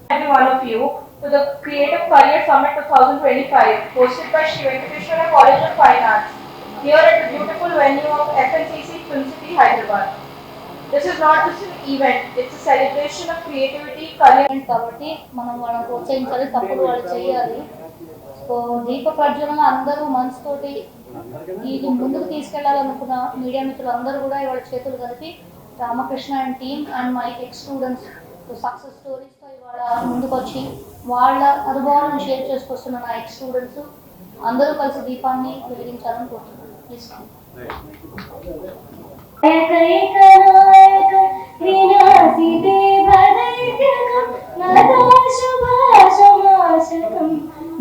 Every one of you to the Creative Career Summit 2025 hosted by SVCFA College of Fine Arts here at the beautiful venue of FNCC Film City, Hyderabad. This is not just an event, it's a celebration of creativity, career. కాబట్టి మనం వాళ్ళని ప్రోత్సహించాలి, తప్పులు వాళ్ళు చేయాలి. So దీప ప్రజ్వలన అందరూ మనసుతోటి ఇది ముందుకు తీసుకెళ్లాలనుకున్న మీడియా మిత్రులు అందరూ కూడా ఇవాళ చేతులు కలిపి Ramakrishna and team and my ex students success స్టోరీస్తో ఇవాళ ముందుకు వచ్చి వాళ్ళ అనుభవాలను షేర్ చేసుకొస్తున్న నా ఎక్స్ స్టూడెంట్స్ అందరూ కలిసి దీపాన్ని వెలిగించాలని కోరుతున్నాను. ప్లీజ్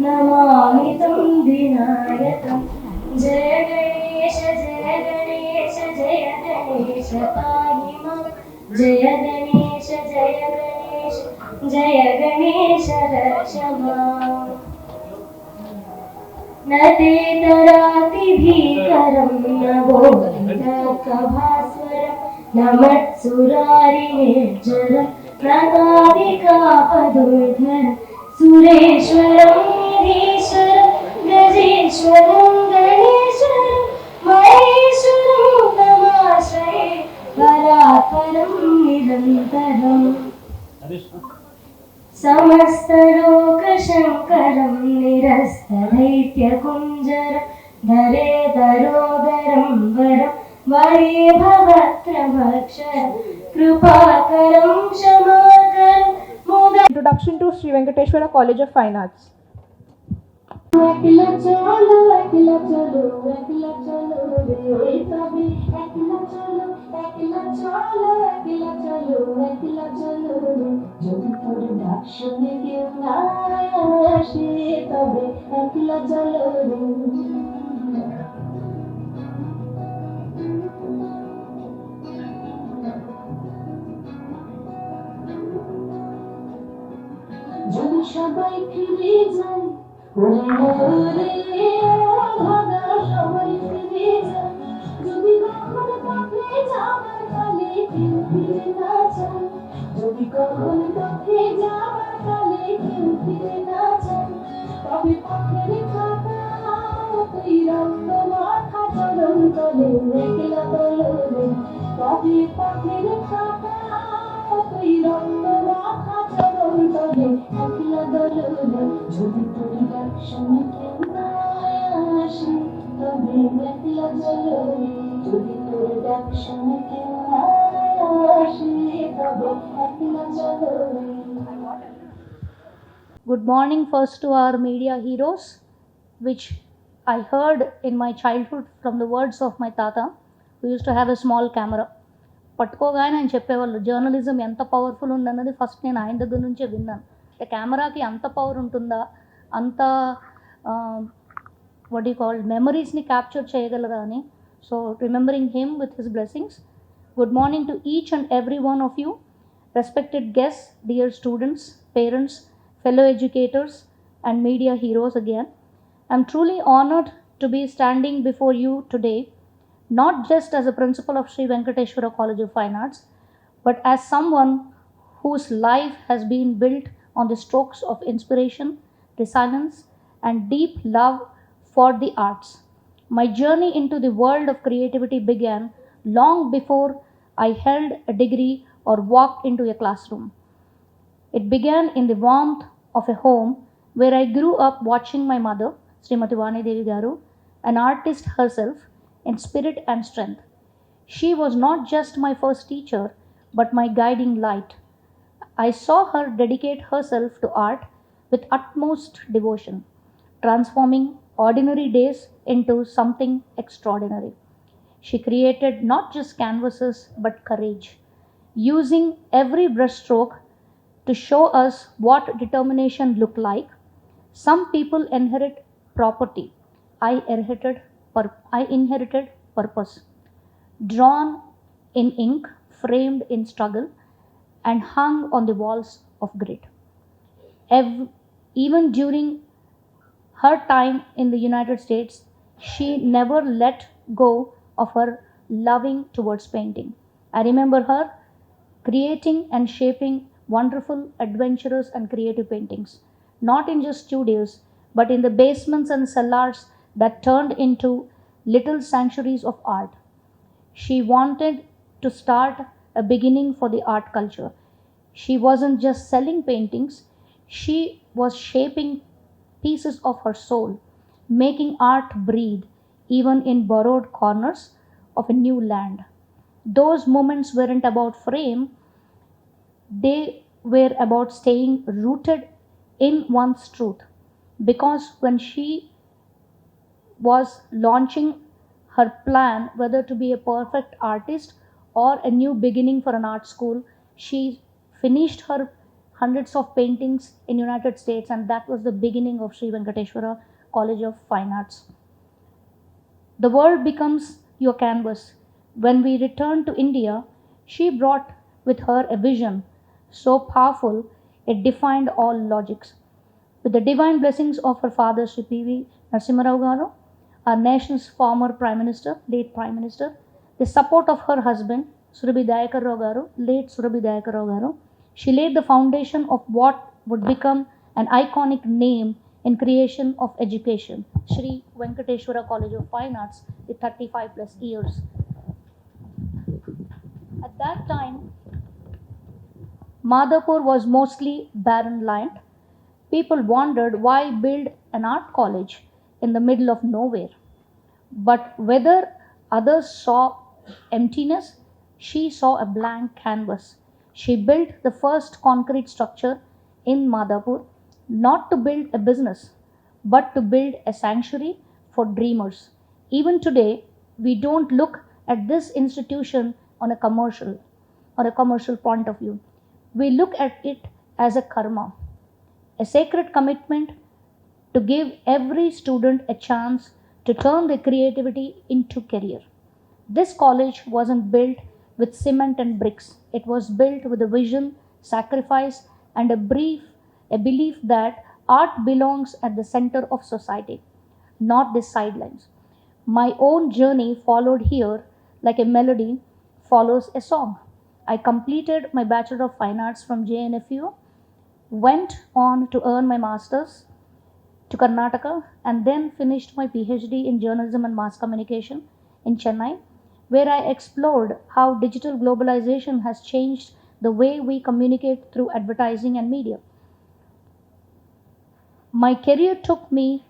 నమామితం వినాయకం జయ గణేశ జయ గణేశ జయ గణేశ పాహి మాం జయ గణేశ జయ గణేశ జయ గణేశ రక్ష మాం నతేతరాతి భీకరం నవోదకభాస్వరం నమత్సురారి నిర్జరం నగాదికాపదుర్ధరం సురేశ్వరం గిరీశ్వరం గజేశ్వరం గణేశ్వరం మహేశ్వరం తమాశ్రయే పరాత్పరం నిరంతరం సమస్తలోకశంకరం నిరస్తదైత్యకుంజరం ధరేధరోదరం వరం వరే భవత్రమక్షరం కృపాకరం క్షమాకరం. Introduction to Sri Venkateshwara College of Fine Arts. যদি সবাই ফিরে যায় ভাগা সবাই ফিরে যায় যদি কখন পথে যাবার কালে কেউ ফিরে না চায় যদি কখন পথে যাবার কালে কেউ ফিরে না চায় তবে পথের খাতা তুই রক্ত মাথা চরণ তলে একলা তলবে তবে পথের খাতা তুই রক্ত মাথা চরণ তলে একলা দলবে যদি তোর দর্শনে কেউ না আসে তবে একলা চলবে যদি তোর দর্শনে কেউ না আসে তবে একলা চলবে. Good morning first to our media heroes, which I heard in my childhood from the words of my tata, who used to have a small camera. పట్టుకోగానే ఆయన చెప్పేవాళ్ళు జర్నలిజం ఎంత పవర్ఫుల్ ఉందన్నది ఫస్ట్ నేను ఆయన దగ్గర నుంచే విన్నాను. కెమెరాకి అంత పవర్ ఉంటుందా, అంత what do you call మెమరీస్ని క్యాప్చర్ చేయగలరా అని. So remembering him with his blessings. Good morning to each and every one of you, respected guests, dear students, parents, fellow educators and media heroes again. I'm truly honored to be standing before you today, not just as a principal of Sri Venkateshwara College of Fine Arts, but as someone whose life has been built on the strokes of inspiration, resilience, and deep love for the arts. My journey into the world of creativity began long before I held a degree or walked into a classroom. It began in the warmth of a home where I grew up watching my mother Srimati Vani Devi Garu, an artist herself in spirit and strength. She was not just my first teacher, but my guiding light. I saw her dedicate herself to art with utmost devotion, transforming ordinary days into something extraordinary. She created not just canvases but courage, using every brushstroke to show us what determination looked like. Some people inherit property. I inherited purpose, drawn in ink, framed in struggle, and hung on the walls of grit. Even during her time in the United States, she never let go of her loving towards painting. I remember her creating and shaping wonderful, adventurous, and creative paintings, not in just studios, but in the basements and cellars that turned into little sanctuaries of art. She wanted to start a beginning for the art culture. She wasn't just selling paintings, she was shaping pieces of her soul, making art breathe even in borrowed corners of a new land. Those moments weren't about frame, they were about staying rooted in one's truth. Because when she was launching her plan, whether to be a perfect artist or a new beginning for an art school, she finished her hundreds of paintings in United States, and that was the beginning of Sri Venkateshwara College of Fine Arts. The world becomes your canvas. When we returned to India, she brought with her a vision so powerful it defined all logics. With the divine blessings of her father, Sri P.V. Narasimharao Garu, our nation's former Prime Minister, late Prime Minister, the support of her husband, Surabhi Dayakar Rao Garu, late Surabhi Dayakar Rao Garu, she laid the foundation of what would become an iconic name in creation of education, Sri Venkateshwara College of Fine Arts, the 35 plus years. At that time, Madhapur was mostly barren land. People wondered why build an art college in the middle of nowhere. But whether others saw emptiness, she saw a blank canvas. She built the first concrete structure in Madhapur, not to build a business, but to build a sanctuary for dreamers. Even today, we don't look at this institution on a commercial point of view. We look at it as a karma, a sacred commitment to give every student a chance to turn their creativity into career. This college wasn't built with cement and bricks. It was built with a vision, sacrifice, and a belief that art belongs at the center of society, not the sidelines. My own journey followed here like a melody follows a song. I completed my Bachelor of Fine Arts from JNFU, went on to earn my master's to Karnataka, and then finished my PhD in journalism and mass communication in Chennai, where I explored how digital globalization has changed the way we communicate through advertising and media. My career took me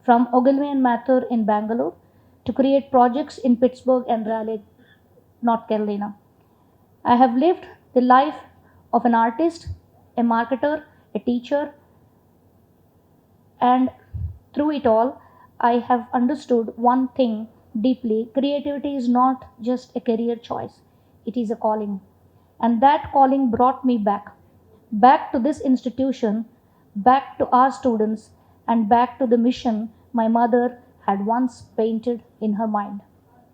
from Ogilvy and Mather in Bangalore to create projects in Pittsburgh and Raleigh, North Carolina. I have lived the life of an artist, a marketer, a teacher, and through it all, I have understood one thing deeply: creativity is not just a career choice, it is a calling. And that calling brought me back to this institution, back to our students, and back to the mission my mother had once painted in her mind.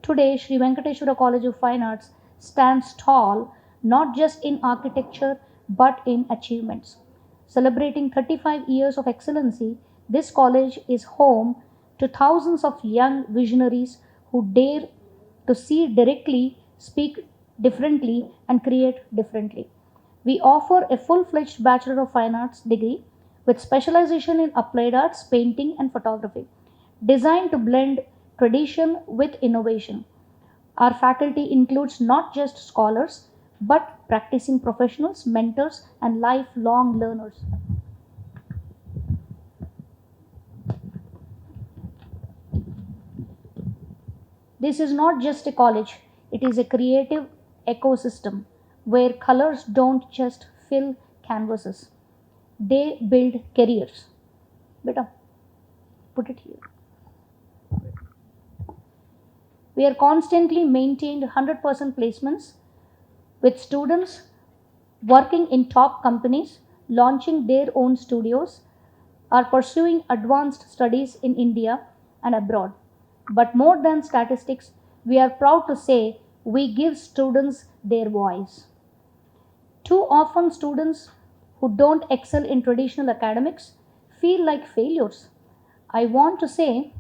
Today, Sri Venkateshwara College of Fine Arts stands tall not just in architecture but in achievements. Celebrating 35 years of excellency, this college is home to thousands of young visionaries who dare to see directly, speak differently, and create differently. We offer a full fledged Bachelor of Fine Arts degree with specialization in applied arts, painting, and photography, designed to blend tradition with innovation. Our faculty includes not just scholars but practicing professionals, mentors, and lifelong learners. This is not just a college, it is a creative ecosystem where colors don't just fill canvases, they build careers. Beta, put it here. We are constantly maintained 100% placements with students working in top companies, launching their own studios, or pursuing advanced studies in India and abroad. But more than statistics, we are proud to say we give students their voice. Too often, students who don't excel in traditional academics feel like failures. I want to say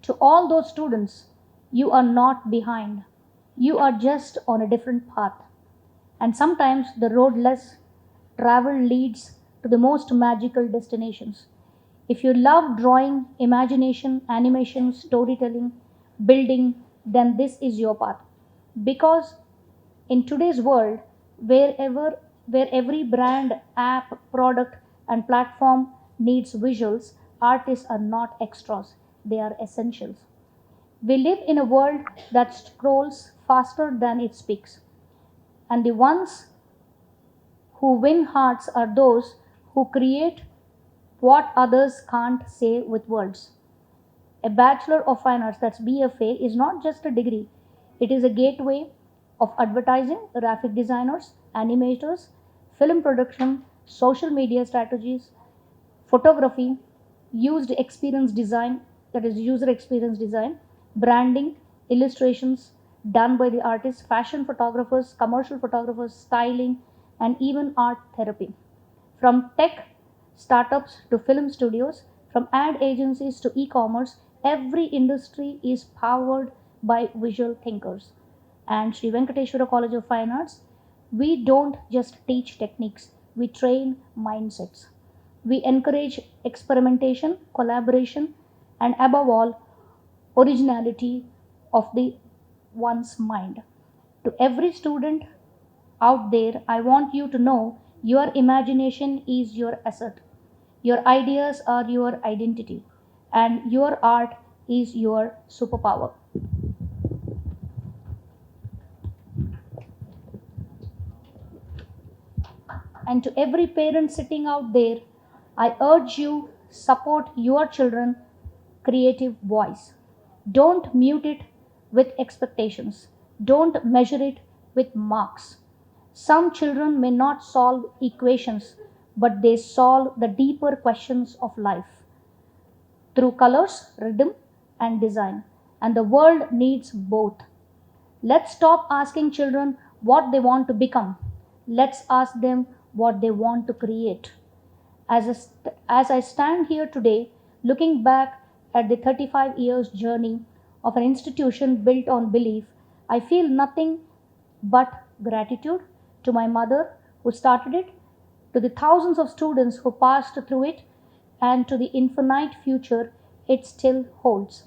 to all those students, you are not behind. You are just on a different path. And sometimes the road less traveled leads to the most magical destinations. If you love drawing, imagination, animation, storytelling, building, then this is your path. Because in today's world, where every brand, app, product, and platform needs visuals, artists are not extras, they are essentials. We live in a world that scrolls faster than it speaks, and the ones who win hearts are those who create what others can't say with words. A Bachelor of Fine Arts, that's BFA, is not just a degree, it is a gateway of advertising, graphic designers, animators, film production, social media strategies, photography, used experience design, that is user experience design, branding, illustrations done by the artists, fashion photographers, commercial photographers, styling, and even art therapy. From tech startups to film studios, from ad agencies to e commerce, every industry is powered by visual thinkers. And Sri Venkateswara College of Fine Arts, we don't just teach techniques, we train mindsets. We encourage experimentation, collaboration, and above all, originality of the one's mind. To every student out there, I want you to know your imagination is your asset, your ideas are your identity, and your art is your superpower. And to every parent sitting out there, I urge you support your children creative voice. Don't mute it with expectations. Don't measure it with marks. Some children may not solve equations, but they solve the deeper questions of life through colors, rhythm, and design. And the world needs both. Let's stop asking children what they want to become. Let's ask them what they want to create. As I stand here today, looking back at the 35 years journey of an institution built on belief, I feel nothing but gratitude to my mother who started it, to the thousands of students who passed through it, and to the infinite future it still holds.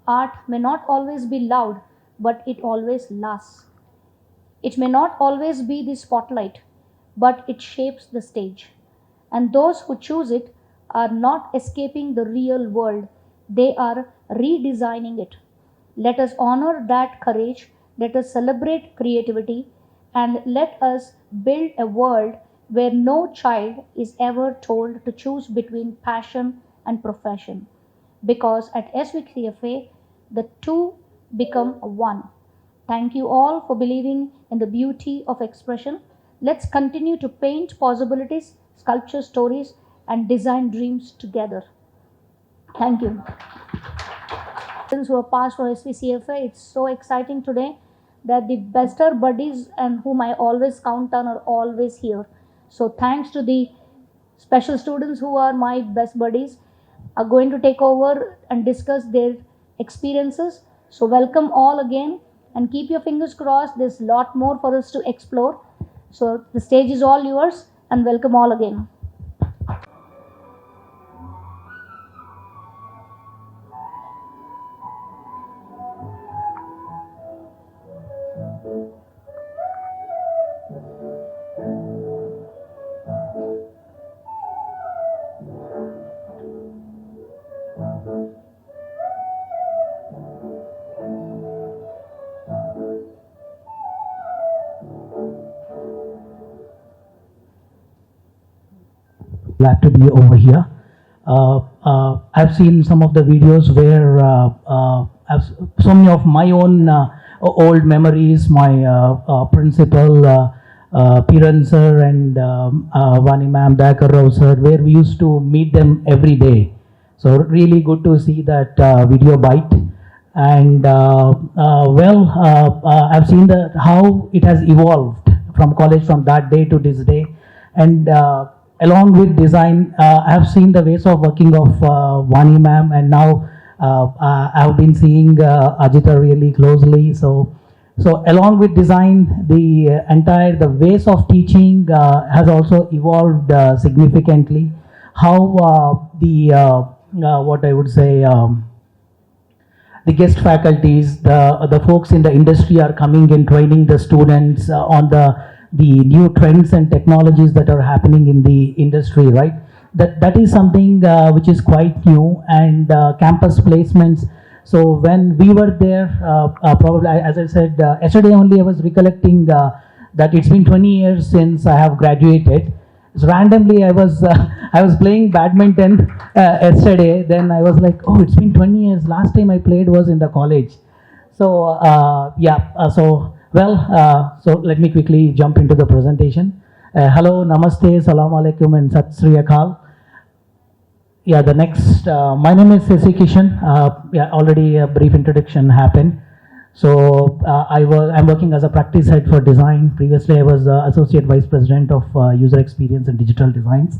Art may not always be loud, but it always lasts. It may not always be the spotlight, but it shapes the stage. And those who choose it are not escaping the real world, they are redesigning it. Let us honor that courage, let us celebrate creativity, and let us build a world where no child is ever told to choose between passion and profession. Because at SVCFA, the two become one. Thank you all for believing in the beauty of expression. Let's continue to paint possibilities, sculpture stories, and design dreams together. Thank you. Students who have passed for SVCFA, it's so exciting today that the bester buddies and whom I always count on are always here. So thanks to the special students who are my best buddies are going to take over and discuss their experiences. So welcome all again and keep your fingers crossed. There's a lot more for us to explore. So the stage is all yours and welcome all again. glad to be over here. I've seen some of the videos where so many of my own old memories, my principal, Piran sir and Vani ma'am, Dakar Rao sir, where we used to meet them every day. So really good to see that video bite. And I've seen how it has evolved from college from that day to this day. And along with design, I have seen the ways of working of Vani ma'am, and now I've been seeing Ajita really closely. So along with design, the ways of teaching has also evolved significantly. How what I would say, the guest faculties, the folks in the industry are coming and training the students on the new trends and technologies that are happening in the industry, right? That is something which is quite new. And campus placements. So when we were there, probably, as I said, yesterday only I was recollecting that it's been 20 years since I have graduated. So randomly I was playing badminton yesterday. Then I was like, oh, it's been 20 years. Last time I played was in the college. So so let me quickly jump into the presentation. Hello, namaste, salam alaikum, and sat sri akal. Yeah, the next, my name is Kishan. Already a brief introduction happened. So I'm working as a practice head for design. Previously, I was associate vice president of user experience and digital designs.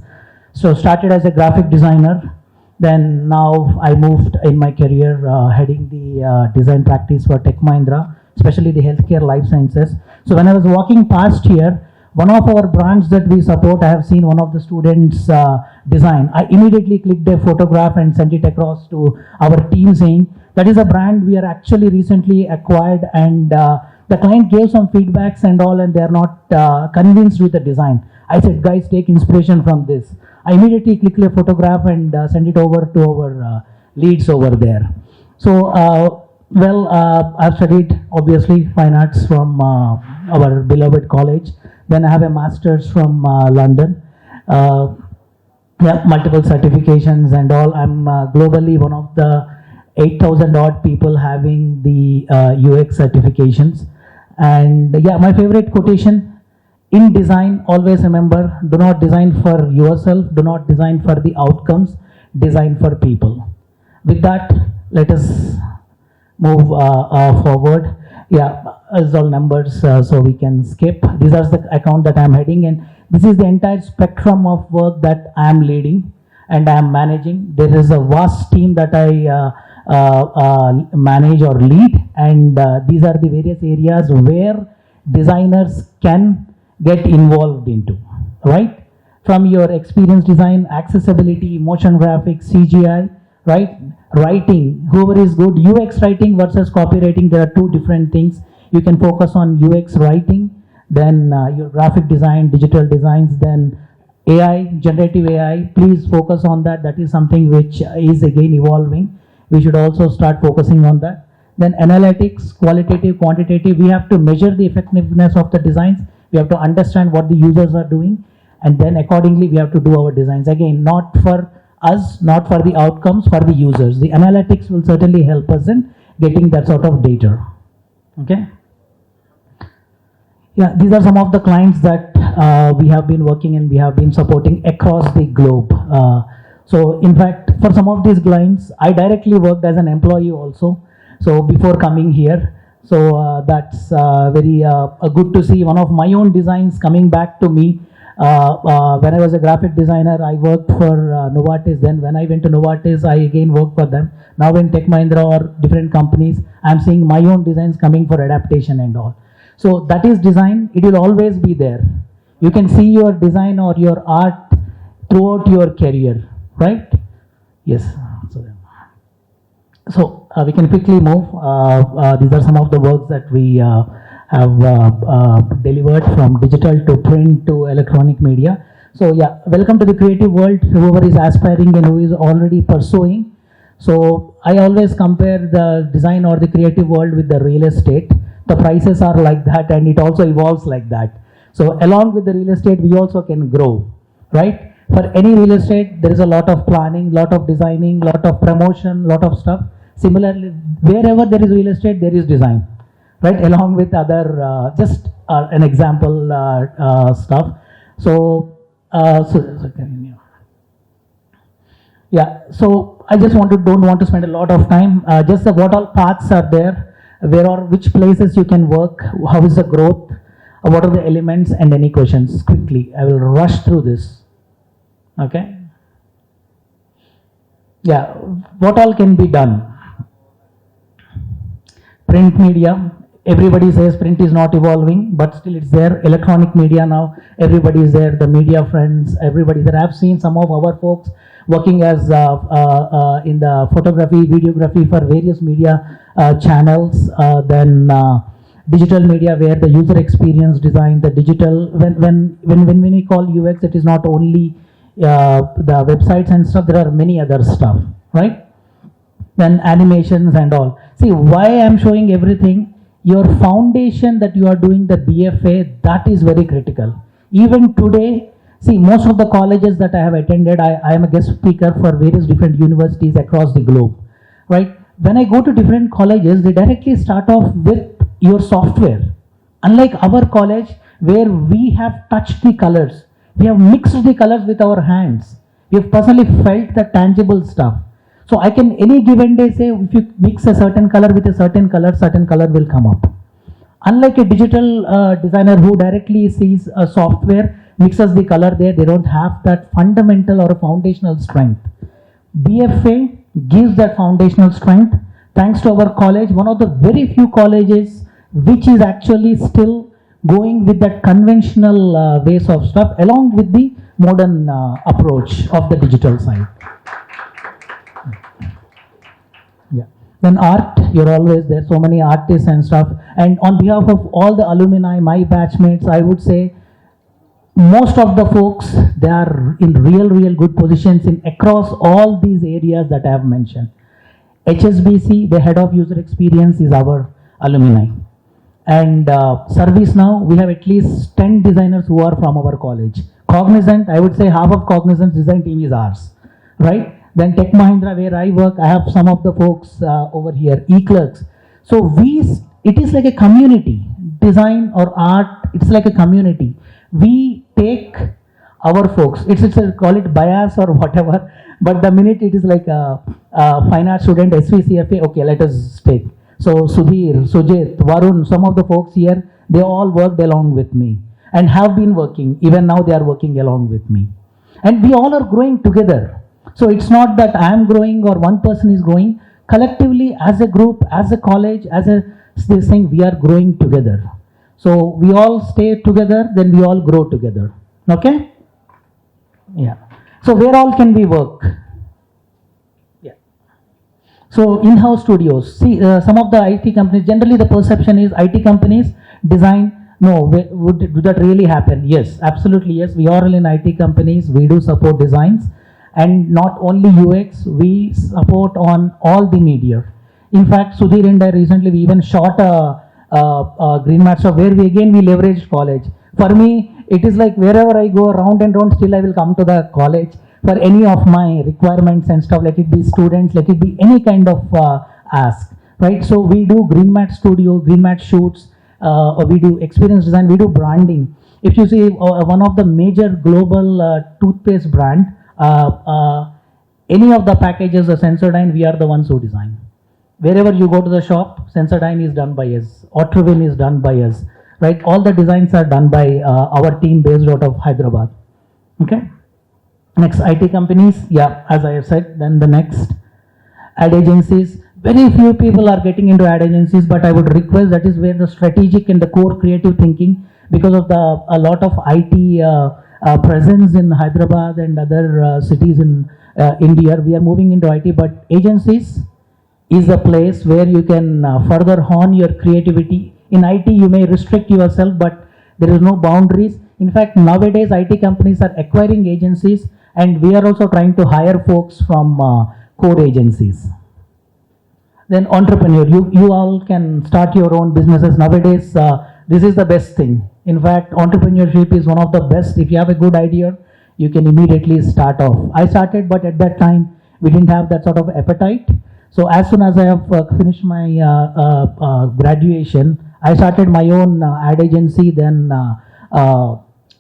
So started as a graphic designer. Then now I moved in my career heading the design practice for Tech Mahindra, especially the healthcare life sciences. So when I was walking past here, one of our brands that we support, I have seen one of the students design. I immediately clicked a photograph and sent it across to our team saying, that is a brand we are actually recently acquired, and the client gave some feedbacks and all, and they are not convinced with the design. I said, guys, take inspiration from this. I immediately clicked a photograph and sent it over to our leads over there. So, I've studied obviously fine arts from our beloved college. Then I have a master's from London. Multiple certifications and all. I'm globally one of the 8,000 odd people having the UX certifications. And my favorite quotation: in design, always remember, do not design for yourself, do not design for the outcomes, design for people. With that, let us move forward. It's all numbers, so we can skip. These are the account that I'm heading, and this is the entire spectrum of work that I am leading and I am managing. There is a vast team that I manage or lead, and these are the various areas where designers can get involved into, right? From your experience design, accessibility, motion graphics, CGI, right? Writing, whoever is good, UX writing versus copywriting, there are two different things. You can focus on UX writing, then your graphic design, digital designs, then AI, generative AI, please focus on that. That is something which is again evolving. We should also start focusing on that. Then analytics, qualitative, quantitative, we have to measure the effectiveness of the designs. We have to understand what the users are doing, and then accordingly we have to do our designs. Again, not for us, not for the outcomes, for the users. The analytics will certainly help us in getting that sort of data. Okay. These are some of the clients that we have been working and we have been supporting across the globe. So in fact, for some of these clients, I directly worked as an employee also. So before coming here, so that's very good to see one of my own designs coming back to me. When I was a graphic designer, I worked for Novartis. Then when I went to Novartis, I again worked for them. Now in Tech Mahindra or different companies, I'm seeing my own designs coming for adaptation and all. So that is design. It will always be there. You can see your design or your art throughout your career, right? Yes. So we can quickly move. These are some of the works that we have delivered, from digital to print to electronic media. So welcome to the creative world, whoever is aspiring and who is already pursuing. So I always compare the design or the creative world with the real estate. The prices are like that, and it also evolves like that. So along with the real estate, we also can grow, right? For any real estate, there is a lot of planning, lot of designing, lot of promotion, lot of stuff. Similarly, wherever there is real estate, there is design, right? Along with other, just an example stuff. So continue. Yeah, so I just don't want to spend a lot of time. Just what all paths are there, which places you can work, how is the growth, what are the elements, and any questions quickly. I will rush through this. Okay. Yeah, what all can be done? Print media. Everybody says print is not evolving, but still it's there. Electronic media now, everybody is there. The media friends, everybody there. I've seen some of our folks working as in the photography, videography for various media channels. Then digital media, where the user experience design, the digital. When we call UX, it is not only the websites and stuff. There are many other stuff, right? Then animations and all. See why I'm showing everything. Your foundation that you are doing the BFA, that is very critical. Even today, see, most of the colleges that I have attended, I am a guest speaker for various different universities across the globe, right? When I go to different colleges, they directly start off with your software. Unlike our college, where we have touched the colors, we have mixed the colors with our hands. We have personally felt the tangible stuff. So I can any given day say, if you mix a certain color with a certain color will come up. Unlike a digital designer who directly sees a software, mixes the color there, they don't have that fundamental or foundational strength. BFA gives that foundational strength. Thanks to our college, one of the very few colleges which is actually still going with that conventional ways of stuff along with the modern approach of the digital side. Yeah. Then art, you're always there, so many artists and stuff. And on behalf of all the alumni, my batchmates, I would say most of the folks, they are in real good positions in across all these areas that I have mentioned. HSBC, the head of user experience, is our alumni. And ServiceNow, we have at least 10 designers who are from our college. Cognizant, I would say half of Cognizant's design team is ours, right? Then Tech Mahindra, where I work, I have some of the folks over here, e-clerks. So it is like a community. Design or art, it's like a community. We take our folks, it's call it bias or whatever, but the minute it is like a fine art student, SVCFA, okay, let us take. So Sudhir, Sujit, Varun, some of the folks here, they all worked along with me and have been working. Even now they are working along with me. And we all are growing together. So it's not that I am growing or one person is growing. Collectively, as a group, as a college, this thing, we are growing together. So we all stay together, then we all grow together. Okay? Yeah. So where all can we work? Yeah. So in-house studios. See, some of the IT companies, generally the perception is IT companies design. No, would that really happen? Yes, absolutely yes. We are all in IT companies. We do support designs. And not only UX, we support on all the media. In fact, Sudhir and I recently, we even shot a Green Master where we leveraged college. For me, it is like wherever I go around and around, still I will come to the college for any of my requirements and stuff, let it be students, let it be any kind of ask, right? So we do Green Mat Studio, Green Mat shoots, we do experience design, we do branding. If you see one of the major global toothpaste brand, any of the packages, the Sensodyne, we are the ones who design. Wherever you go to the shop, Sensodyne is done by us, Otrivin is done by us, right? All the designs are done by our team based out of Hyderabad. Okay. Next, IT companies, yeah, as I have said. Then the next, ad agencies. Very few people are getting into ad agencies, but I would request, that is where the strategic and the core creative thinking, because of a lot of IT presence in Hyderabad and other cities in India, we are moving into IT, but agencies is a place where you can further hone your creativity. In IT, you may restrict yourself, but there is no boundaries. In fact, nowadays, IT companies are acquiring agencies, and we are also trying to hire folks from core agencies. Then entrepreneur, you all can start your own businesses. Nowadays, this is the best thing. In fact, entrepreneurship is one of the best. If you have a good idea, you can immediately start off. I started, but at that time we didn't have that sort of appetite. So as soon as I have finished my graduation, I started my own ad agency. Then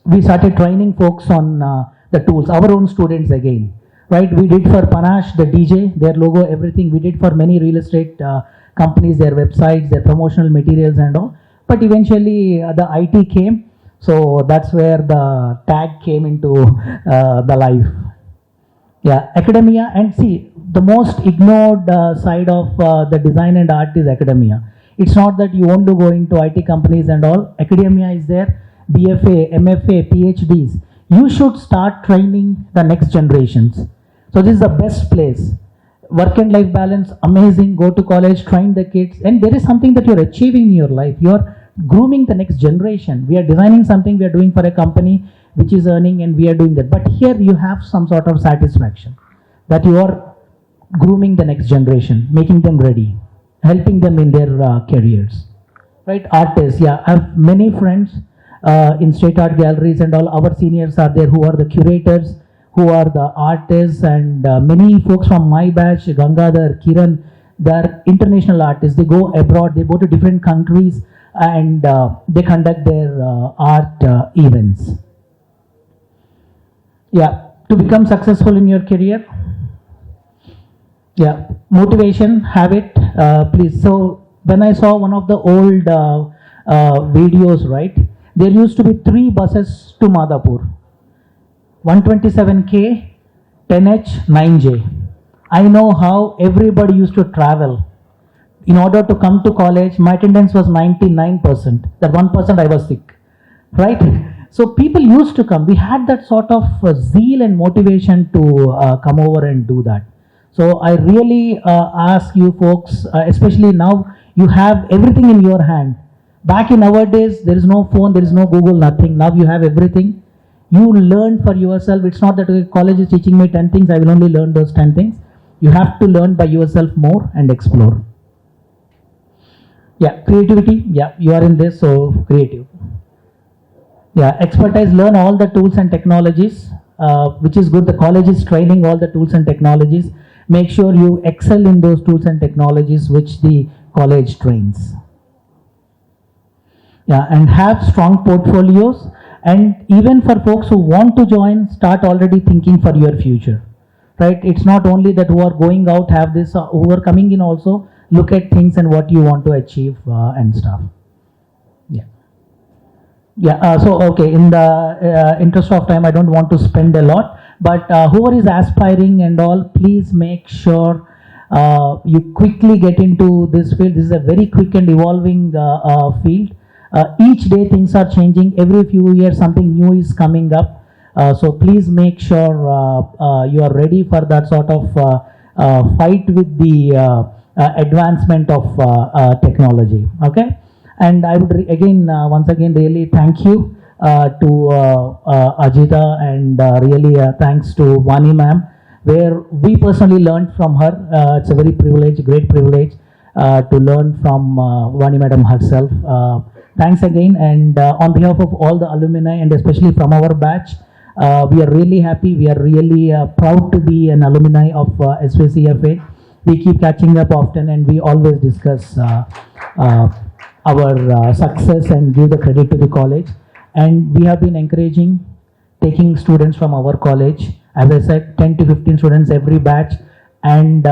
we started training folks on the tools, our own students again, right? We did for Panache, the DJ, their logo, everything. We did for many real estate companies, their websites, their promotional materials and all. But eventually the IT came, so that's where the tag came into the life. Yeah, academia, and see, the most ignored side of the design and art is academia. It's not that you want to go into IT companies and all. Academia is there, BFA, MFA, PhDs. You should start training the next generations. So this is the best place. Work and life balance, amazing. Go to college, train the kids, and there is something that you're achieving in your life. You're grooming the next generation. We are designing something we are doing for a company which is earning, and we are doing that. But here you have some sort of satisfaction that you are grooming the next generation, making them ready, helping them in their careers. Right? Artists, yeah, I have many friends in state art galleries and all. Our seniors are there who are the curators, who are the artists, and many folks from my batch, Gangadhar, Kiran, they are international artists. They go abroad, they go to different countries, and they conduct their art events. Yeah, to become successful in your career. Yeah, motivation, have it, please. So when I saw one of the old videos, right, there used to be 3 buses to Madhapur, 127K, 10H, 9J. I know how everybody used to travel. In order to come to college, my attendance was 99%. That 1% I was sick, right? So people used to come. We had that sort of zeal and motivation to come over and do that. So I really ask you folks, especially now, you have everything in your hand. Back in our days, there is no phone, there is no Google, nothing. Now you have everything. You learn for yourself. It's not that college is teaching me 10 things, I will only learn those 10 things. You have to learn by yourself more and explore. Yeah, creativity. Yeah, you are in this, so creative. Yeah, expertise, learn all the tools and technologies, which is good. The college is training all the tools and technologies. Make sure you excel in those tools and technologies which the college trains. Yeah, and have strong portfolios. And even for folks who want to join, start already thinking for your future. Right? It's not only that who are going out have this, who are coming in also, look at things and what you want to achieve and stuff. Yeah. Yeah, so okay, in the interest of time, I don't want to spend a lot, but whoever is aspiring and all, please make sure you quickly get into this field. This is a very quick and evolving field. Each day things are changing. Every few years something new is coming up. So please make sure you are ready for that sort of fight with the advancement of technology. Okay, and I would again once again really thank you to Ajita, and really thanks to Vani ma'am, where we personally learned from her. It's a very great privilege to learn from Vani madam herself. Thanks again, and on behalf of all the alumni and especially from our batch, we are really happy. We are really proud to be an alumni of SVCFA. We keep catching up often, and we always discuss our success and give the credit to the college. And we have been encouraging, taking students from our college. As I said, 10 to 15 students every batch. And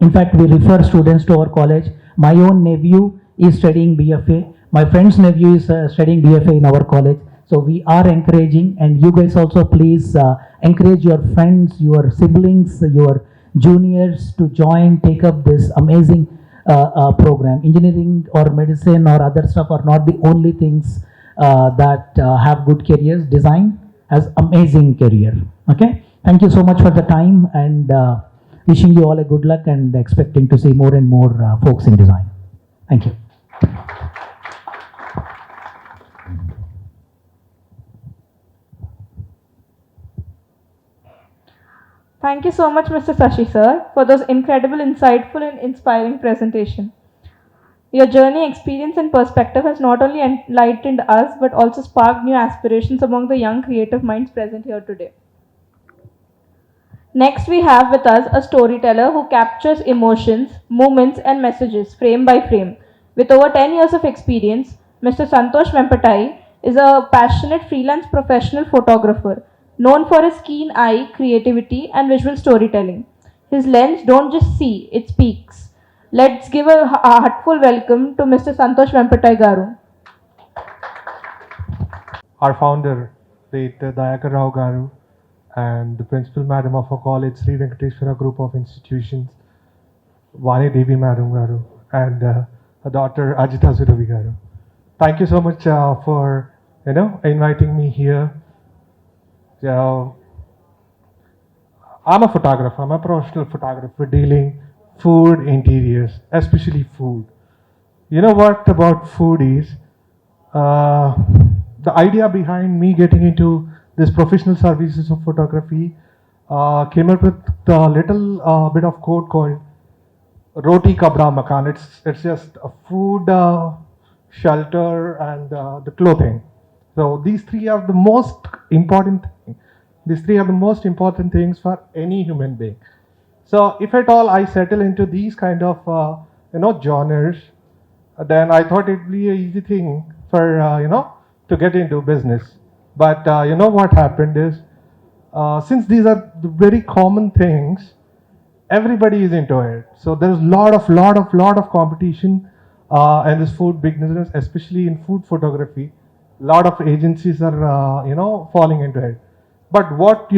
in fact, we refer students to our college. My own nephew is studying BFA. My friend's nephew is studying BFA in our college. So we are encouraging, and you guys also please encourage your friends, your siblings, your juniors to join, take up this amazing program. Engineering or medicine or other stuff are not the only things that have good careers. Design has amazing career. Okay, thank you so much for the time, and wishing you all a good luck and expecting to see more and more folks in design. Thank you. Thank you so much, Mr. Sashi sir, for those incredible, insightful and inspiring presentation. Your journey, experience, and perspective has not only enlightened us but also sparked new aspirations among the young creative minds present here today. Next, we have with us a storyteller who captures emotions, moments, and messages frame by frame. With over 10 years of experience, Mr. Santosh Vempatai is a passionate freelance professional photographer known for his keen eye, creativity, and visual storytelling. His lens don't just see, it speaks. Let's give a heartful welcome to Mr. Santosh Vempatai Garu. Our founder, late Dayakar Rao Garu, and the principal madam of our college, Sri Venkateshwara Group of Institutions, Vani Devi Madam Garu, and her daughter Ajita Suravi Garu. Thank you so much for inviting me here. I'm a photographer. I'm a professional photographer dealing food interiors, especially food. You know what about food is? The idea behind me getting into this professional services of photography came up with a little bit of code called Roti Kabra Makan. It's just a food, shelter, and the clothing. So these three are the most important. These three are the most important things for any human being. So if at all I settle into these kind of genres, then I thought it'd be an easy thing for to get into business. But what happened is, since these are the very common things, everybody is into it. So there's lot of competition in this food business, especially in food photography. Lot of agencies are falling into it. But what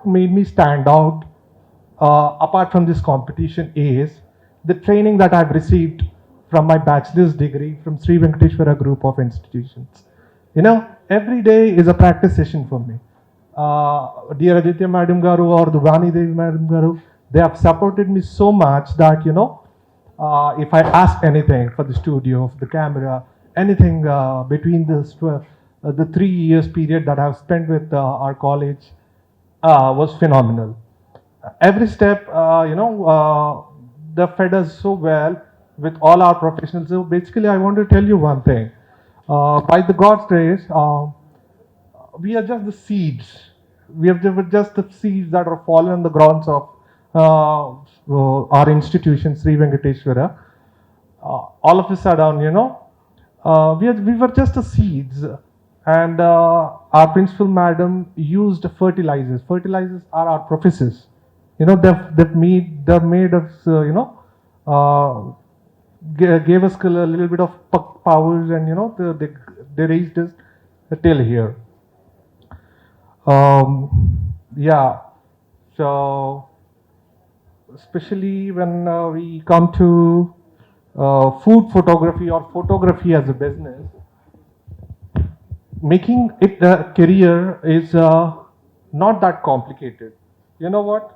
made me stand out apart from this competition is the training that I've received from my bachelor's degree from Sri Venkateshwara Group of Institutions. Every day is a practice session for me. Dear Aditya Madam Garu or the Vani Devi Madam Garu, they have supported me so much that if I ask anything for the studio, for the camera, anything between the 3 years period that I've spent with our college was phenomenal. Every step, they fed us so well with all our professionals. So basically, I want to tell you one thing. By the God's grace, we are just the seeds. We are just the seeds that are fallen on the grounds of our institution, Sri Venkateshwara. All of a sudden, we were just the seeds. And our principal madam used fertilizers. Fertilizers are our professors. They're made us, gave us a little bit of powers, and they raised us till here. So especially when we come to food photography or photography as a business, making it a career is not that complicated. You know what?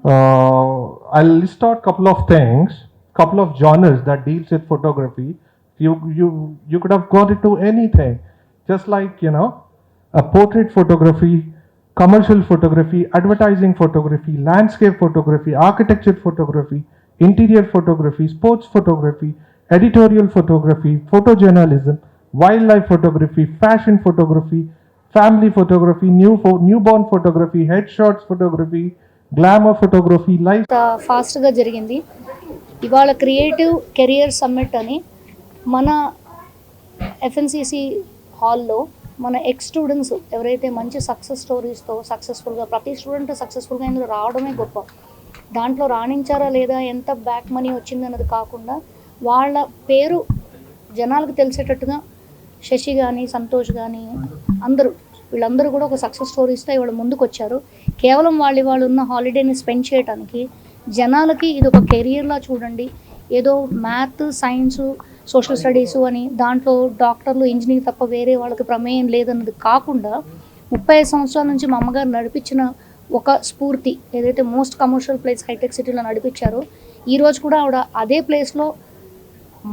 I'll list out a couple of things, couple of genres that deals with photography. You could have got into anything, just like a portrait photography, commercial photography, advertising photography, landscape photography, architecture photography, interior photography, sports photography, editorial photography, photojournalism, wildlife photography, fashion photography, family photography, newborn photography, headshots photography, glamour photography, life. ఫాస్ట్గా జరిగింది. ఇవాళ creative career summit అని మన FNCC హాల్లో మన X students ఎవరైతే మంచి success స్టోరీస్తో సక్సెస్ఫుల్గా, ప్రతి స్టూడెంట్ సక్సెస్ఫుల్గా ఇందులో రావడమే గొప్ప. దాంట్లో రాణించారా లేదా, ఎంత బ్యాక్ మనీ వచ్చింది అన్నది కాకుండా వాళ్ళ పేరు జనాలకు తెలిసేటట్టుగా శశి కానీ, సంతోష్ కానీ, వీళ్ళందరూ కూడా ఒక సక్సెస్ స్టోరీస్తో ఇవాళ ముందుకు వచ్చారు. కేవలం వాళ్ళు ఉన్న హాలిడేని స్పెండ్ చేయడానికి జనాలకి ఇది ఒక కెరియర్లా చూడండి. ఏదో మ్యాథ్, సైన్సు, సోషల్ స్టడీసు అని దాంట్లో డాక్టర్లు, ఇంజనీర్ తప్ప వేరే వాళ్ళకి ప్రమేయం లేదన్నది కాకుండా 35 సంవత్సరాల నుంచి మా అమ్మగారు నడిపించిన ఒక స్ఫూర్తి ఏదైతే మోస్ట్ కమర్షియల్ ప్లేస్ హైటెక్ సిటీలో నడిపించారో, ఈరోజు కూడా ఆవిడ అదే ప్లేస్లో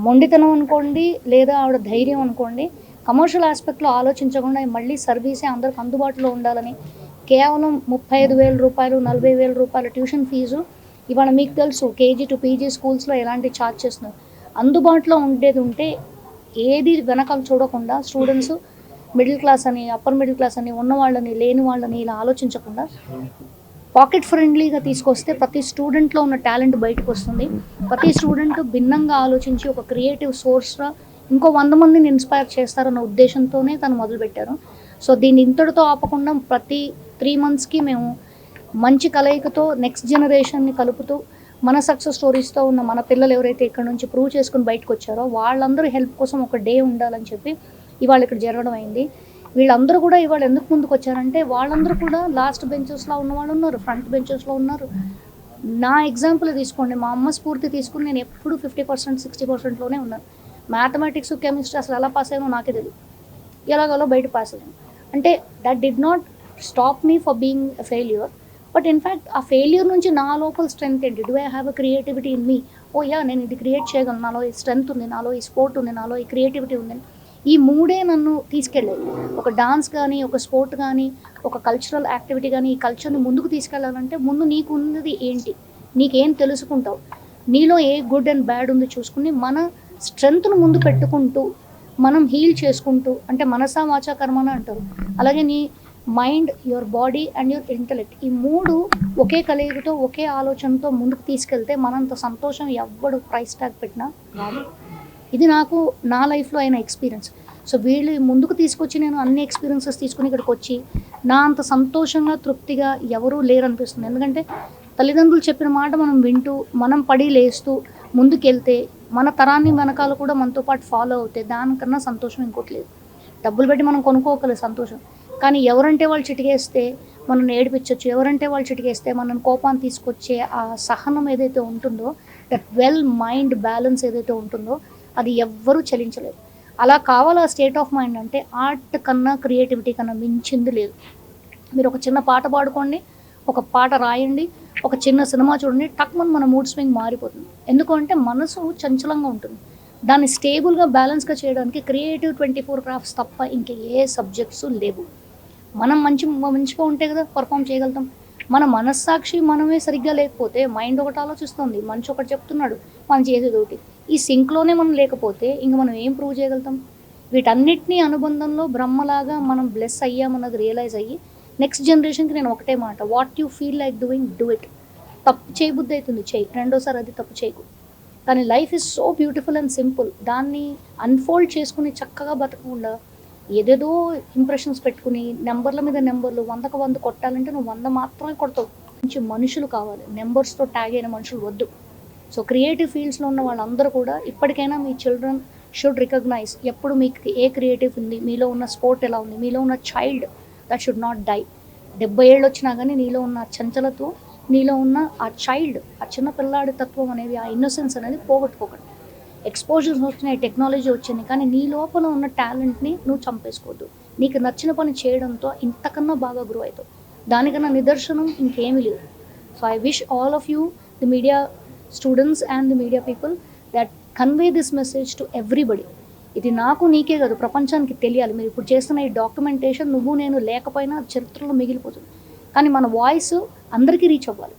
మొండితనం అనుకోండి లేదా ఆవిడ ధైర్యం అనుకోండి, కమర్షియల్ ఆస్పెక్ట్లో ఆలోచించకుండా మళ్ళీ సర్వీసే అందరికి అందుబాటులో ఉండాలని కేవలం 35,000 రూపాయలు, 40,000 రూపాయల ట్యూషన్ ఫీజు. ఇవాళ మీకు తెలుసు కేజీ టు పీజీ స్కూల్స్లో ఎలాంటి ఛార్జ్ చేస్తున్నారు. అందుబాటులో ఉండేది ఉంటే ఏది వెనకాల చూడకుండా స్టూడెంట్స్ మిడిల్ క్లాస్ అని, అప్పర్ మిడిల్ క్లాస్ అని, ఉన్న వాళ్ళని లేని వాళ్ళని ఇలా ఆలోచించకుండా పాకెట్ ఫ్రెండ్లీగా తీసుకొస్తే ప్రతి స్టూడెంట్లో ఉన్న టాలెంట్ బయటకు వస్తుంది. ప్రతి స్టూడెంట్ భిన్నంగా ఆలోచించి ఒక క్రియేటివ్ సోర్స్గా ఇంకో 100 మందిని ఇన్స్పైర్ చేస్తారన్న ఉద్దేశంతోనే తను మొదలుపెట్టారు. సో దీన్ని ఇంతటితో ఆపకుండా ప్రతి 3 monthsకి మేము మంచి కలయికతో నెక్స్ట్ జనరేషన్ని కలుపుతూ మన సక్సెస్ స్టోరీస్తో ఉన్న మన పిల్లలు ఎవరైతే ఇక్కడ నుంచి ప్రూవ్ చేసుకుని బయటకు వచ్చారో వాళ్ళందరూ హెల్ప్ కోసం ఒక డే ఉండాలని చెప్పి ఇవాళ ఇక్కడ జరగడం అయింది. వీళ్ళందరూ కూడా ఇవాళ ఎందుకు ముందుకు వచ్చారంటే వాళ్ళందరూ కూడా లాస్ట్ బెంచెస్లో ఉన్న వాళ్ళు ఉన్నారు, ఫ్రంట్ బెంచెస్లో ఉన్నారు. నా ఎగ్జాంపుల్ తీసుకోండి, మా అమ్మ స్ఫూర్తి తీసుకుని నేను ఎప్పుడు 50% 60%లోనే ఉన్నాను. మ్యాథమెటిక్స్, కెమిస్ట్రీ అసలు ఎలా పాస్ అయ్యానో నాకే తెలియదు, ఎలాగోలో బయట పాస్ అయ్యాను. అంటే that did not stop me for being a failure, but in fact ఆ ఫెయిల్యూర్ నుంచి నా లోపల స్ట్రెంగ్త్ ఏంటి, do I have a creativity in me, oh yeah నేను ఇది క్రియేట్ చేయగలను, నాలో ఈ స్ట్రెంగ్త్ ఉంది, నాలో ఈ స్పోర్ట్ ఉంది, నాలో ఈ క్రియేటివిటీ ఉంది. ఈ మూడే నన్ను తీసుకెళ్ళాయి. ఒక డాన్స్ కానీ, ఒక స్పోర్ట్ కానీ, ఒక కల్చరల్ యాక్టివిటీ కానీ, ఈ కల్చర్ని ముందుకు తీసుకెళ్ళాలంటే ముందు నీకు ఉన్నది ఏంటి, నీకేం తెలుసుకుంటావు, నీలో ఏ గుడ్ అండ్ బ్యాడ్ ఉంది చూసుకుని మన స్ట్రెంగ్త్ను ముందు పెట్టుకుంటూ మనం హీల్ చేసుకుంటూ, అంటే మనసా వాచా కర్మన అంటారు, అలాగే నీ mind, your body and your intellect, ఈ మూడు ఒకే కలయికతో ఒకే ఆలోచనతో ముందుకు తీసుకెళ్తే మనంత సంతోషం ఎవ్వడు ప్రైస్ ట్యాగ్ పెట్టినా రాదు. ఇది నాకు నా లైఫ్లో అయిన ఎక్స్పీరియన్స్. సో వీళ్ళు ముందుకు తీసుకొచ్చి నేను అన్ని ఎక్స్పీరియన్సెస్ తీసుకుని ఇక్కడికి వచ్చి నా అంత సంతోషంగా తృప్తిగా ఎవరూ లేరనిపిస్తుంది. ఎందుకంటే తల్లిదండ్రులు చెప్పిన మాట మనం వింటూ మనం పడి లేస్తూ ముందుకెళ్తే మన తరాన్ని వెనకాల కూడా మనతో పాటు ఫాలో అవుతాయి, దానికన్నా సంతోషం ఇంకోటి లేదు. డబ్బులు పెట్టి మనం కొనుక్కోగలదు సంతోషం, కానీ ఎవరంటే వాళ్ళు చిటికేస్తే మనం ఏడిపించవచ్చు, ఎవరంటే వాళ్ళు చిటికేస్తే మనం కోపాన్ని తీసుకొచ్చే ఆ సహనం ఏదైతే ఉంటుందో, దట్ వెల్ మైండ్ బ్యాలెన్స్ ఏదైతే ఉంటుందో అది ఎవ్వరూ చలించలేదు. అలా కావాలి ఆ స్టేట్ ఆఫ్ మైండ్ అంటే ఆర్ట్ కన్నా క్రియేటివిటీ కన్నా మించింది లేదు. మీరు ఒక చిన్న పాట పాడుకోండి, ఒక పాట రాయండి, ఒక చిన్న సినిమా చూడండి, టక్మన్ మన మూడ్ స్వింగ్ మారిపోతుంది. ఎందుకంటే మనసు చంచలంగా ఉంటుంది, దాన్ని స్టేబుల్గా బ్యాలెన్స్గా చేయడానికి క్రియేటివ్ 24 crafts తప్ప ఇంక ఏ సబ్జెక్ట్స్ లేవు. మనం మంచిగా ఉంటే కదా పర్ఫామ్ చేయగలుగుతాం. మన మనస్సాక్షి మనమే సరిగ్గా లేకపోతే మైండ్ ఒకటి ఆలోచిస్తుంది, మనిషి ఒకటి చెప్తున్నాడు, మనం చేసేది ఒకటి, ఈ సింక్లోనే మనం లేకపోతే ఇంక మనం ఏం ప్రూవ్ చేయగలుగుతాం? వీటన్నిటినీ అనుబంధంలో బ్రహ్మలాగా మనం బ్లెస్ అయ్యామన్నది రియలైజ్ అయ్యి నెక్స్ట్ జనరేషన్కి నేను ఒకటే మాట, what you feel like doing do it. తప్పు చేయబుద్ధి అవుతుంది చెయ్యి, రెండోసారి అది తప్పు చేయకు. కానీ life is so beautiful and simple, దాన్ని అన్ఫోల్డ్ చేసుకుని చక్కగా బతకకుండా ఏదేదో ఇంప్రెషన్స్ పెట్టుకుని నెంబర్ల మీద నెంబర్లు 100కు 100 కొట్టాలంటే నువ్వు 100 మాత్రమే కొడతావు. మంచి మనుషులు కావాలి, నెంబర్స్తో ట్యాగ్ అయిన మనుషులు వద్దు. సో క్రియేటివ్ ఫీల్డ్స్లో ఉన్న వాళ్ళందరూ కూడా ఇప్పటికైనా మీ చిల్డ్రన్ షుడ్ రికగ్నైజ్ ఎప్పుడు మీకు ఏ క్రియేటివ్ ఉంది, మీలో ఉన్న స్పోర్ట్ ఎలా ఉంది, మీలో ఉన్న child that should not die. 70 ఏళ్ళు వచ్చినా కానీ నీలో ఉన్న చంచలత్వం, నీలో ఉన్న ఆ చైల్డ్, ఆ చిన్న పిల్లాడి తత్వం అనేది, ఆ ఇన్నోసెన్స్ అనేది పోగొట్టుకోకండి. ఎక్స్పోజర్స్ వచ్చినాయి, టెక్నాలజీ వచ్చింది, కానీ నీ లోపల ఉన్న టాలెంట్ని నువ్వు చంపేసుకోవద్దు. నీకు నచ్చిన పని చేయడంతో ఇంతకన్నా బాగా గ్రో అవుతావు, దానికన్నా నిదర్శనం ఇంకేమీ లేదు. So I wish all of you, the media students and the media people, that convey this message to everybody. ఇది నాకు నీకే కాదు ప్రపంచానికి తెలియాలి. మీరు ఇప్పుడు చేస్తున్న ఈ డాక్యుమెంటేషన్ నువ్వు నేను లేకపోయినా చరిత్రలో మిగిలిపోతుంది, కానీ మన వాయిస్ అందరికీ రీచ్ అవ్వాలి.